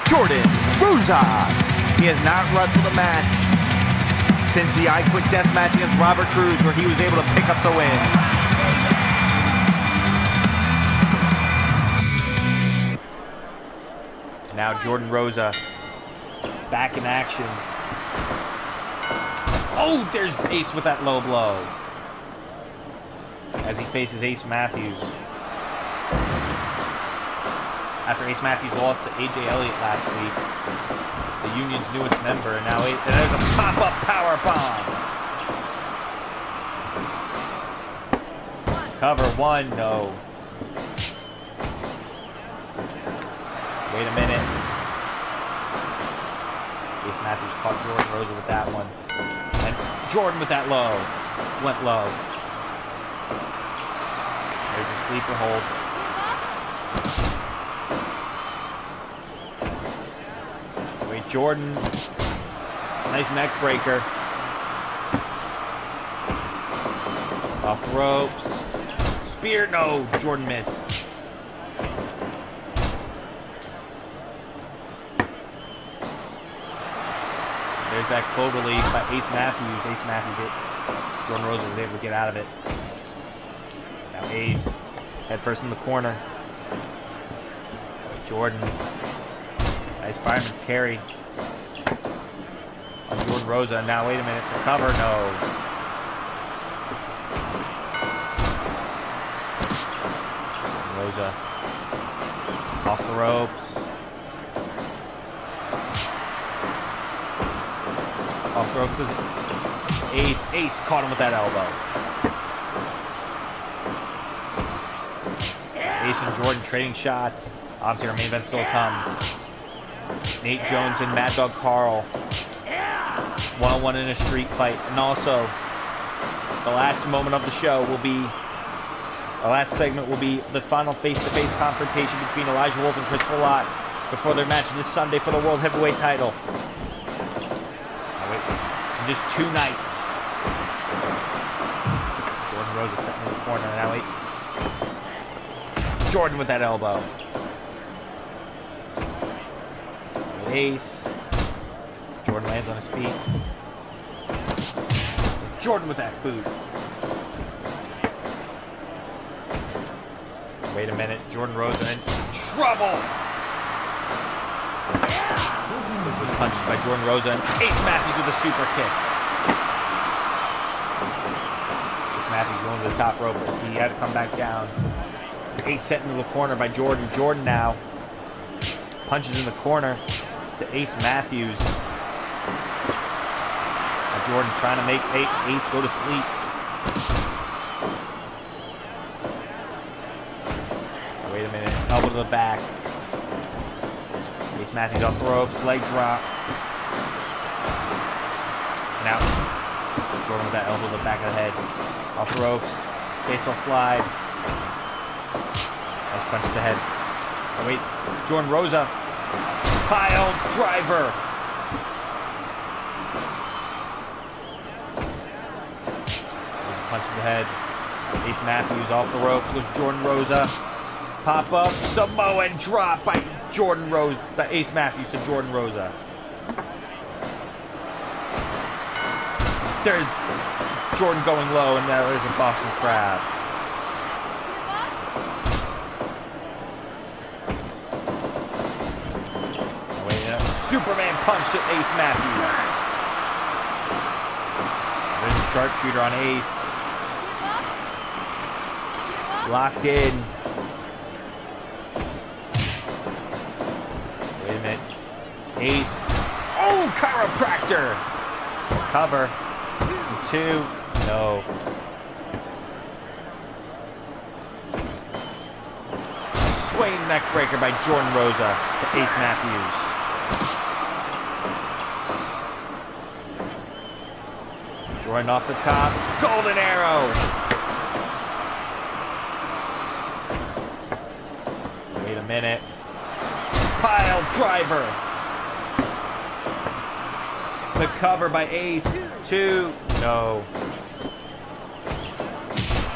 Jordan Rosa. He has not wrestled a match since the I Quit Death match against Robert Cruz, where he was able to pick up the win. And now Jordan Rosa back in action. Oh, there's Ace with that low blow as he faces Ace Matthews. After Ace Matthews lost to AJ Elliott last week, the Union's newest member, and now there's a pop-up power bomb. Cover 1, no. Wait a minute. Ace Matthews caught Jordan Rosa with that one. And Jordan with that low. Went low. There's a sleeper hold. Jordan. Nice neck breaker. Off the ropes. Spear. No, Jordan missed. There's that clover lead by Ace Matthews. Ace Matthews, Jordan Rosa was able to get out of it. Now Ace, head first in the corner. Jordan, nice fireman's carry on Jordan Rosa. Now wait a minute, the cover, no. Jordan Rosa off the ropes. Off the ropes was Ace. Ace caught him with that elbow. Ace and Jordan trading shots. Obviously, our main event still to come. Nate Jones and Mad Dog Carl. One-on-one in a street fight. And also, the last moment of the show will be, our last segment will be the final face-to-face confrontation between Elijah Wolf and Christopher Lott before their match this Sunday for the World Heavyweight title. In just 2 nights. Jordan Rosa sitting in the corner. Now wait. Jordan with that elbow. Ace. Jordan lands on his feet. Jordan with that boot. Wait a minute. Jordan Rosa in trouble. This was punches by Jordan Rosa and Ace Matthews with a super kick. Ace Matthews going to the top rope. He had to come back down. Ace set into the corner by Jordan. Jordan now punches in the corner to Ace Matthews. Now Jordan trying to make Ace go to sleep. Now wait a minute. Elbow to the back. Ace Matthews off the ropes. Leg drop. And out. Jordan with that elbow to the back of the head. Off the ropes. Baseball slide. Nice punch to the head. Oh, wait. Jordan Rosa. Pile driver. There's a punch to the head. Ace Matthews off the ropes with Jordan Rosa. Pop up. Samoan drop by Jordan Rosa. The Ace Matthews to Jordan Rosa. There's Jordan going low, and now there's a Boston Crab. Superman punch to Ace Matthews. There's a sharpshooter on Ace. Locked in. Wait a minute. Ace. Oh, chiropractor. Cover. 2. No. Swaying neck breaker by Jordan Rosa to Ace Matthews. Jordan off the top. Golden arrow. Wait a minute. Pile driver. The cover by Ace. 2. No.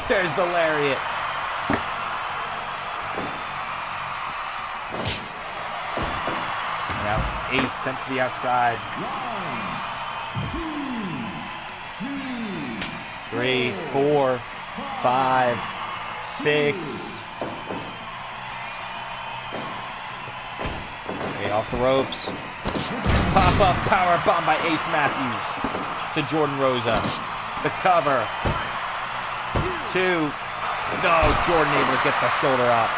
There's the lariat. Now Ace sent to the outside. 3, 4, 5, 6. Okay, off the ropes. Pop-up power bomb by Ace Matthews to Jordan Rosa. The cover. 2. No, Jordan able to get the shoulder up.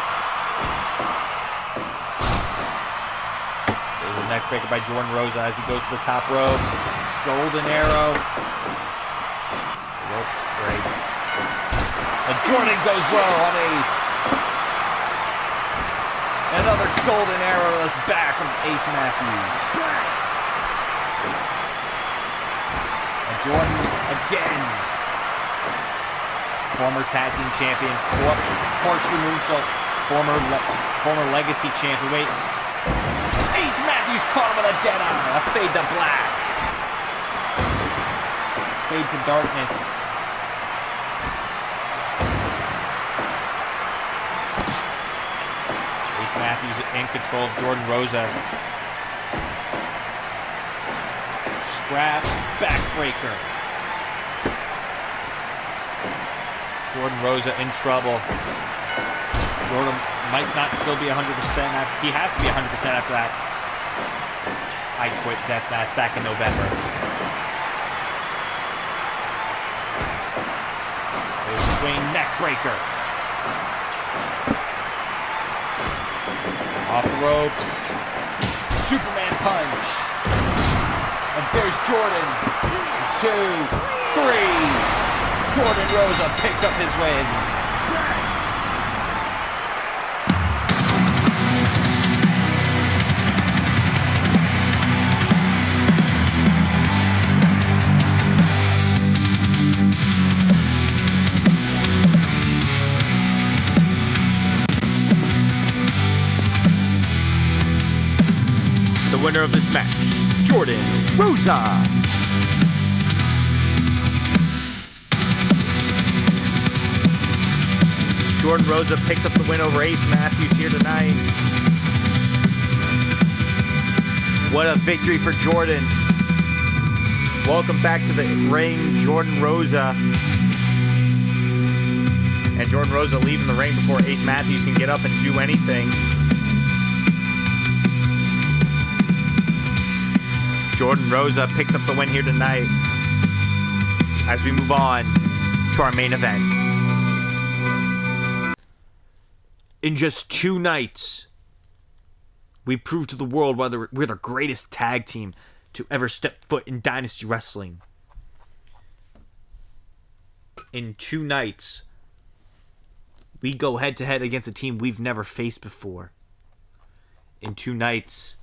There's a neck breaker by Jordan Rosa as he goes to the top rope. Golden arrow. Rope break. And Jordan goes low on Ace. Another golden arrow to the back of Ace Matthews. And Jordan again. Former tag team champion, horseshoe moonsault, former legacy champion. Wait, Ace Matthews Matthews caught him with a dead eye. A fade to black. Fade to darkness. Ace Matthews in control of Jordan Rosa. Scrap, backbreaker. Jordan Rosa in trouble. Jordan might not still be 100%. He has to be 100% after that. I quit that match back in November. There's a swing neck breaker. Off the ropes. Superman punch. And there's Jordan. 2, 3. Jordan Rosa picks up his win. The winner of this match, Jordan Rosa. Jordan Rosa picks up the win over Ace Matthews here tonight. What a victory for Jordan. Welcome back to the ring, Jordan Rosa. And Jordan Rosa leaving the ring before Ace Matthews can get up and do anything. Jordan Rosa picks up the win here tonight as we move on to our main event. In just 2 nights, we proved to the world why we're the greatest tag team to ever step foot in Dynasty Wrestling. In 2 nights, we go head-to-head against a team we've never faced before. In 2 nights,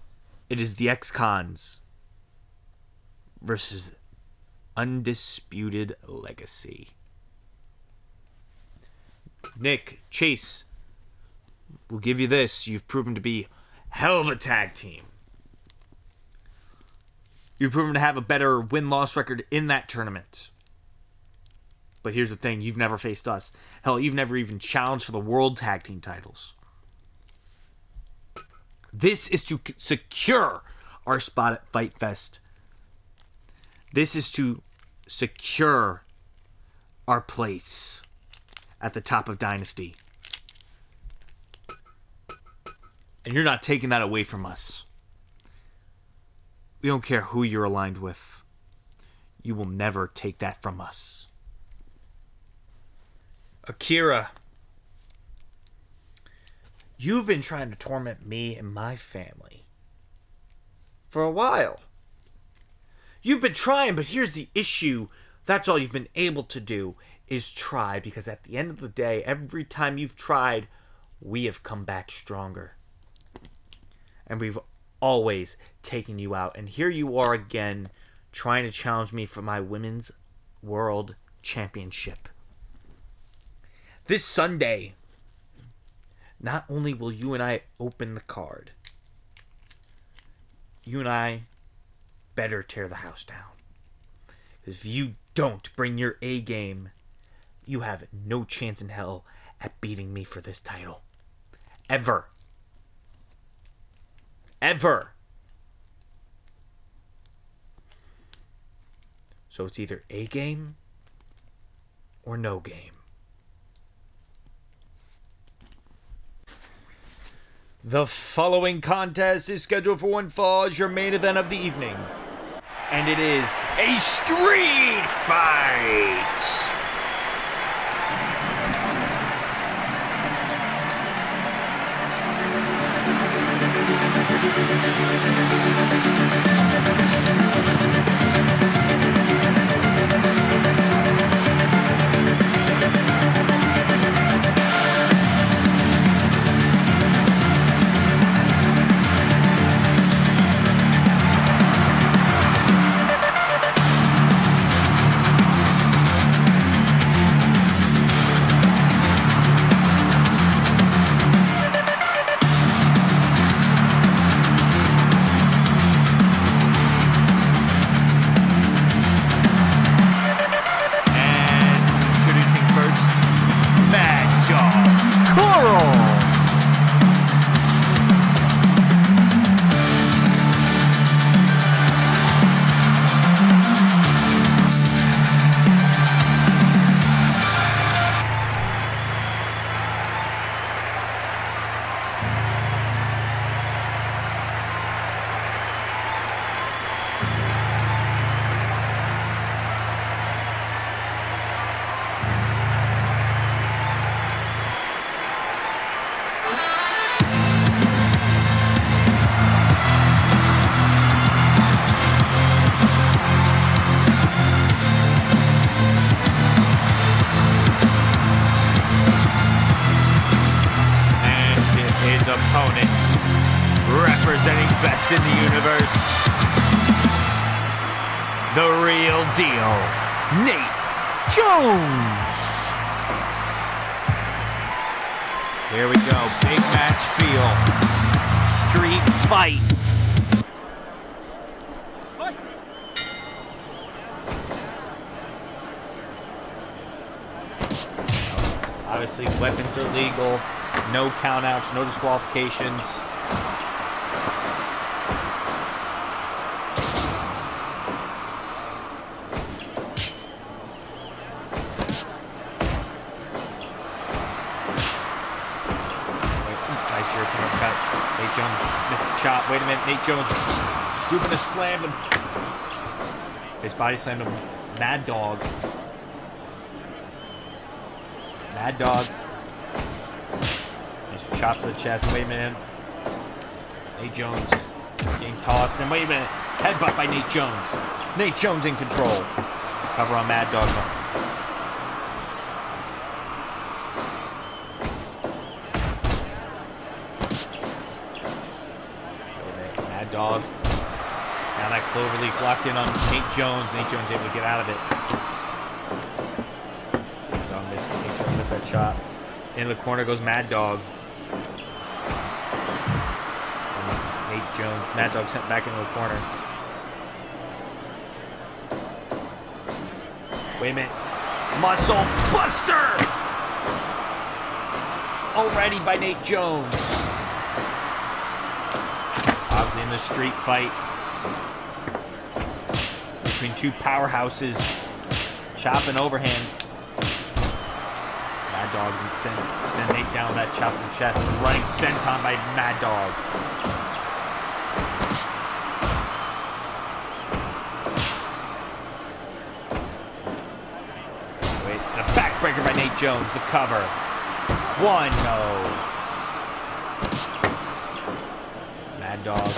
it is the Ex-Cons versus Undisputed Legacy. Nick, Chase, we'll give you this. You've proven to be hell of a tag team. You've proven to have a better win-loss record in that tournament. But here's the thing, you've never faced us. Hell, you've never even challenged for the World Tag Team titles. This is to secure our spot at Fight Fest. This is to secure our place at the top of Dynasty. And you're not taking that away from us. We don't care who you're aligned with. You will never take that from us. Akira, you've been trying to torment me and my family for a while. You've been trying, but here's the issue. That's all you've been able to do is try, because at the end of the day, every time you've tried, we have come back stronger. And we've always taken you out. And here you are again, trying to challenge me for my Women's World Championship. This Sunday, not only will you and I open the card, you and I better tear the house down. Because if you don't bring your A game, you have no chance in hell at beating me for this title. Ever. Ever. So it's either A game or no game. The following contest is scheduled for one fall as your main event of the evening. And it is a street fight! representing best in the universe, the real deal, Nate Jones. Here we go, big match feel, street fight. Obviously, weapons are legal, no countouts, no disqualifications. Nice European uppercut. Nate Jones missed the chop. Wait a minute, Nate Jones scooping a slam him. His body slammed him. Mad Dog. Mad Dog. Nice chop to the chest. Wait a minute. Nate Jones getting tossed. And wait a minute. Headbutt by Nate Jones. Nate Jones in control. Cover on Mad Dog. Mad Dog. Now that cloverleaf locked in on Nate Jones. Nate Jones able to get out of it. That chop. Into the corner goes Mad Dog. And Nate Jones. Mad Dog sent back into the corner. Wait a minute. Muscle Buster! Already by Nate Jones. Obviously in the street fight between two powerhouses. Chopping overhands. Mad Dog and send Nate down with that chop in the chest. Running senton by Mad Dog. Wait, the backbreaker by Nate Jones. The cover. One, no. Mad Dog.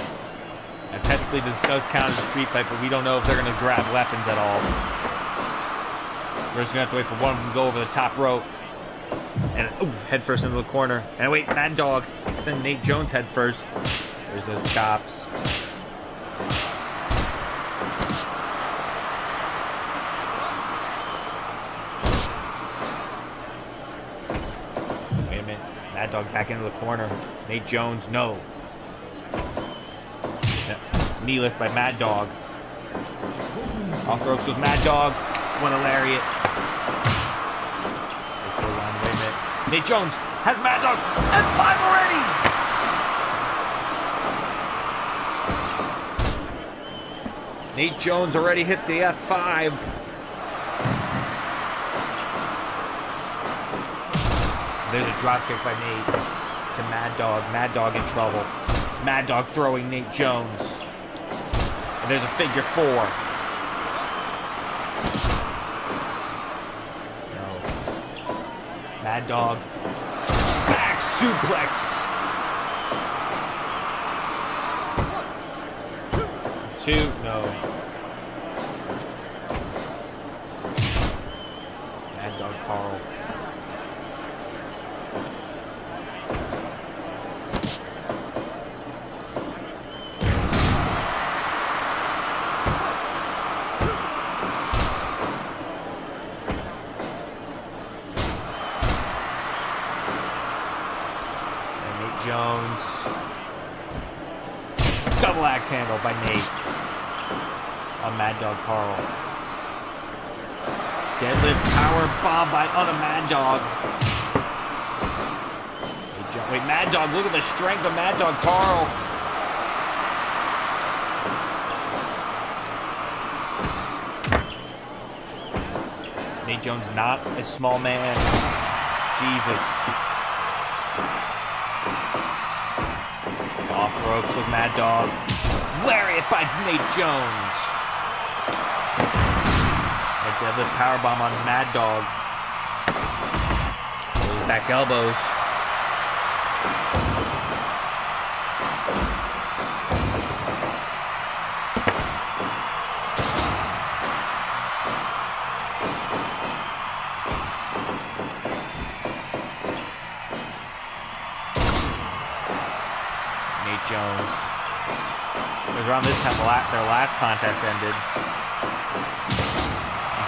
Now technically this does count as a street fight, but we don't know if they're going to grab weapons at all. We're just going to have to wait for one of them to go over the top rope. And head first into the corner. And wait, Mad Dog send Nate Jones head first. There's those chops. Wait a minute. Mad Dog back into the corner. Nate Jones, no. Knee lift by Mad Dog. Off the ropes with Mad Dog. What a lariat. Nate Jones has Mad Dog at 5 already. Nate Jones already hit the F5. There's a drop kick by Nate to Mad Dog. Mad Dog in trouble. Mad Dog throwing Nate Jones. And there's a figure 4. Mad Dog. Back suplex. 2, no. Mad Dog Carl. Jones. Double axe handle by Nate. On Mad Dog Carl. Deadlift power bomb by on a Mad Dog. Wait, Mad Dog, look at the strength of Mad Dog Carl. Nate Jones not a small man. Jesus. Off the ropes with Mad Dog. Lariat by Nate Jones. A deadlift powerbomb on Mad Dog. Those back elbows. Jones. It was around this time their last contest ended.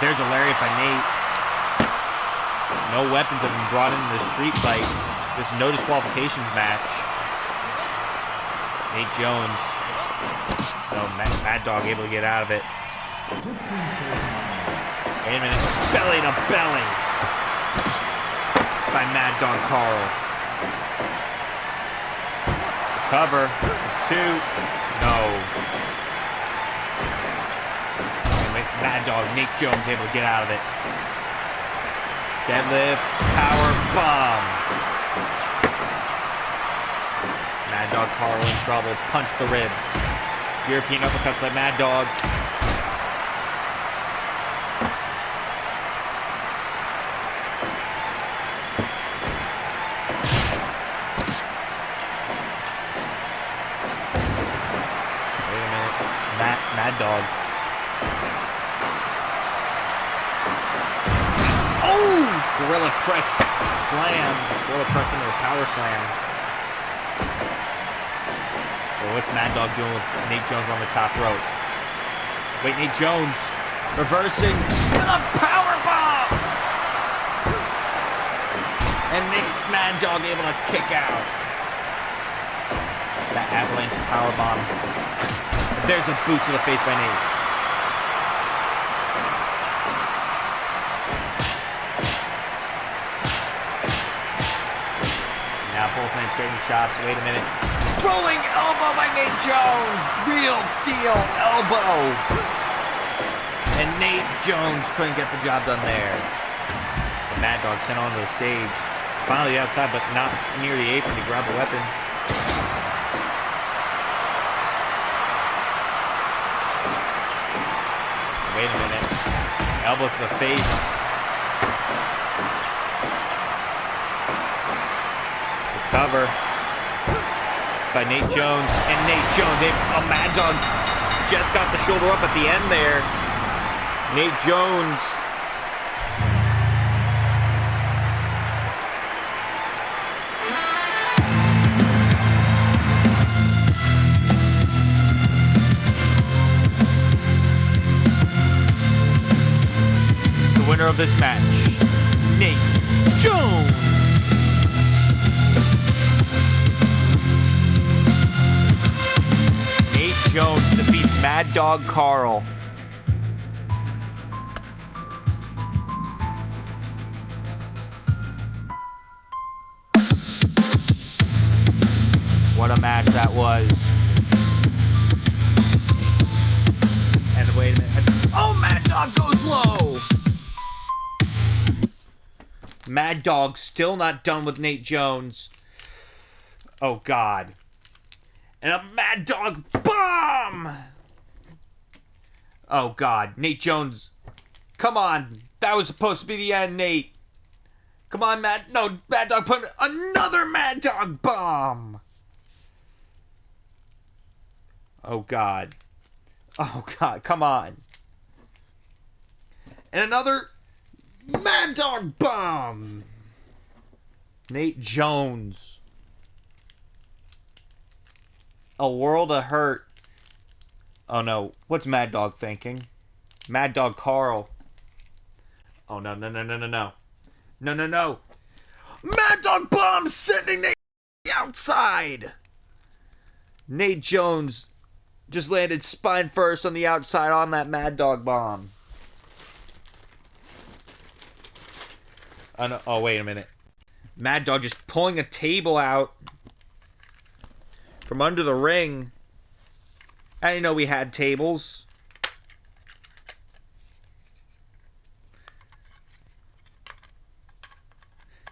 There's a lariat by Nate. No weapons have been brought into the street fight. This no disqualifications match. Nate Jones. No, Mad Dog able to get out of it. Wait a minute. Belly to belly. By Mad Dog Carl. Cover. 2. No. Mad Dog, Nate Jones able to get out of it. Deadlift, power bomb. Mad Dog Carl in trouble. Punch the ribs. European uppercuts by Mad Dog. Wait a minute. Mad Dog. Oh! Gorilla press slam. Gorilla press into a power slam. Well, what's Mad Dog doing with Nate Jones on the top rope? Wait, Nate Jones reversing with a power bomb! And Mad Dog able to kick out. That avalanche power bomb. There's a boot to the face by Nate. Now both men trading shots. Wait a minute. Rolling elbow by Nate Jones. Real deal elbow. And Nate Jones couldn't get the job done there. The Mad Dog sent onto the stage. Finally outside, but not near the apron to grab a weapon. Wait a minute. Elbow to the face. Cover by Nate Jones, and Nate Jones, a Mad Dog just got the shoulder up at the end there. Nate Jones. The winner of this match, Nate Jones. Jones defeats Mad Dog Carl. What a match that was. And wait a minute. Oh, Mad Dog goes low! Mad Dog still not done with Nate Jones. Oh, God. And a Mad Dog bomb! Oh, God. Nate Jones. Come on. That was supposed to be the end, Nate. Come on, Mad Dog put another Mad Dog bomb! Oh, God. Oh, God. Come on. And another Mad Dog bomb! Nate Jones. A world of hurt. Oh no, what's Mad Dog thinking? Mad Dog Carl. Oh no. No. Mad Dog bomb sending Nate outside. Nate Jones just landed spine first on the outside on that Mad Dog bomb. Oh, no. Oh wait a minute. Mad Dog just pulling a table out from under the ring. I didn't know we had tables.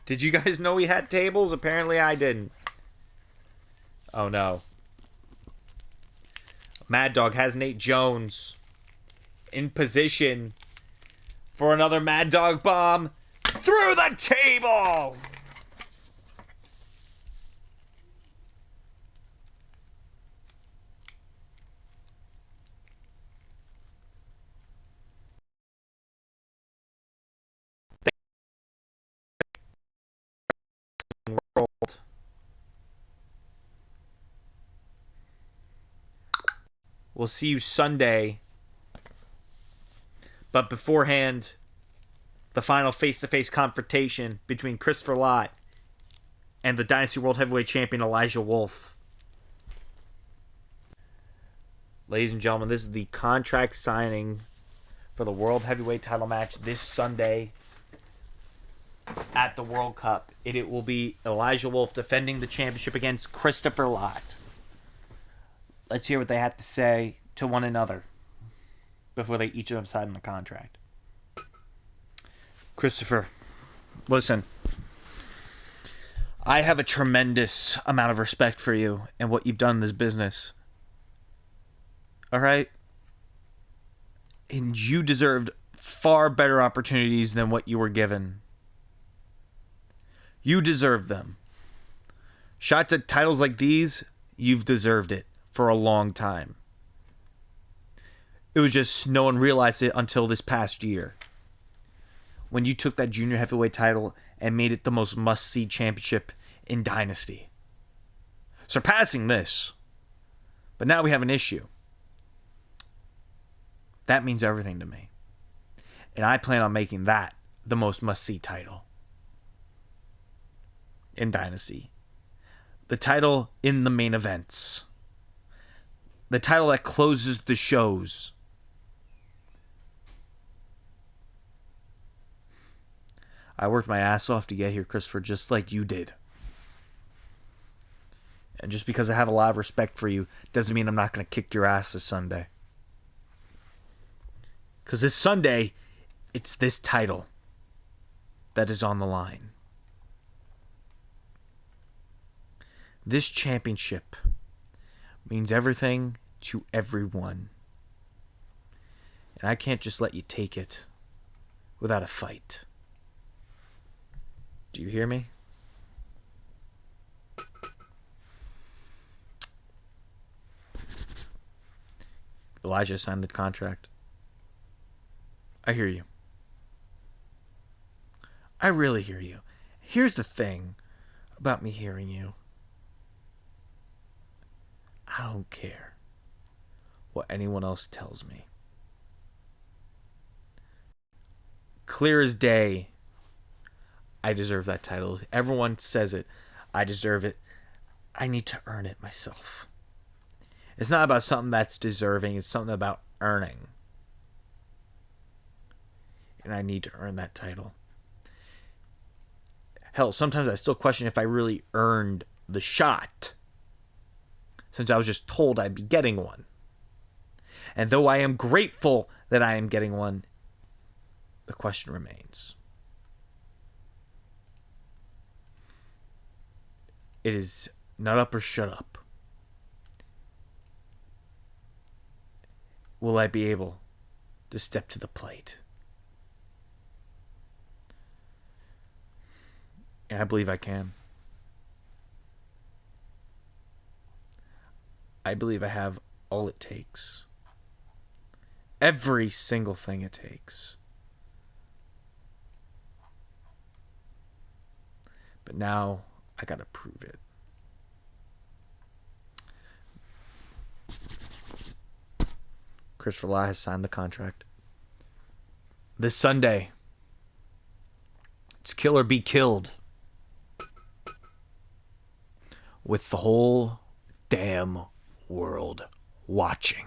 Did you guys know we had tables? Apparently I didn't. Oh no. Mad Dog has Nate Jones in position for another Mad Dog bomb through the table! World. We'll see you Sunday. But beforehand, the final face-to-face confrontation between Christopher Lott and the Dynasty World Heavyweight Champion Elijah Wolf. Ladies and gentlemen, this is the contract signing for the World Heavyweight title match this Sunday at the World Cup. It will be Elijah Wolf defending the championship against Christopher Lott. Let's hear what they have to say to one another before they each of them sign the contract. Christopher, listen. I have a tremendous amount of respect for you and what you've done in this business. All right? And you deserved far better opportunities than what you were given. You deserve them. Shots at titles like these, you've deserved it for a long time. It was just no one realized it until this past year, when you took that junior heavyweight title and made it the most must-see championship in Dynasty, surpassing this. But now we have an issue. That means everything to me. And I plan on making that the most must-see title in Dynasty. The title in the main events. The title that closes the shows. I worked my ass off to get here, Christopher, just like you did. And just because I have a lot of respect for you doesn't mean I'm not going to kick your ass this Sunday. Because this Sunday, it's this title that is on the line. This championship means everything to everyone. And I can't just let you take it without a fight. Do you hear me? Elijah signed the contract. I hear you. I really hear you. Here's the thing about me hearing you. I don't care what anyone else tells me. Clear as day, I deserve that title. Everyone says it. I deserve it. I need to earn it myself. It's not about something that's deserving. It's something about earning. And I need to earn that title. Hell, sometimes I still question if I really earned the shot, since I was just told I'd be getting one. And though I am grateful that I am getting one, the question remains. It is nut up or shut up. Will I be able to step to the plate? And I believe I can. I believe I have all it takes. Every single thing it takes. But now I gotta prove it. Christopher Lott has signed the contract. This Sunday, it's kill or be killed. With the whole damn world watching.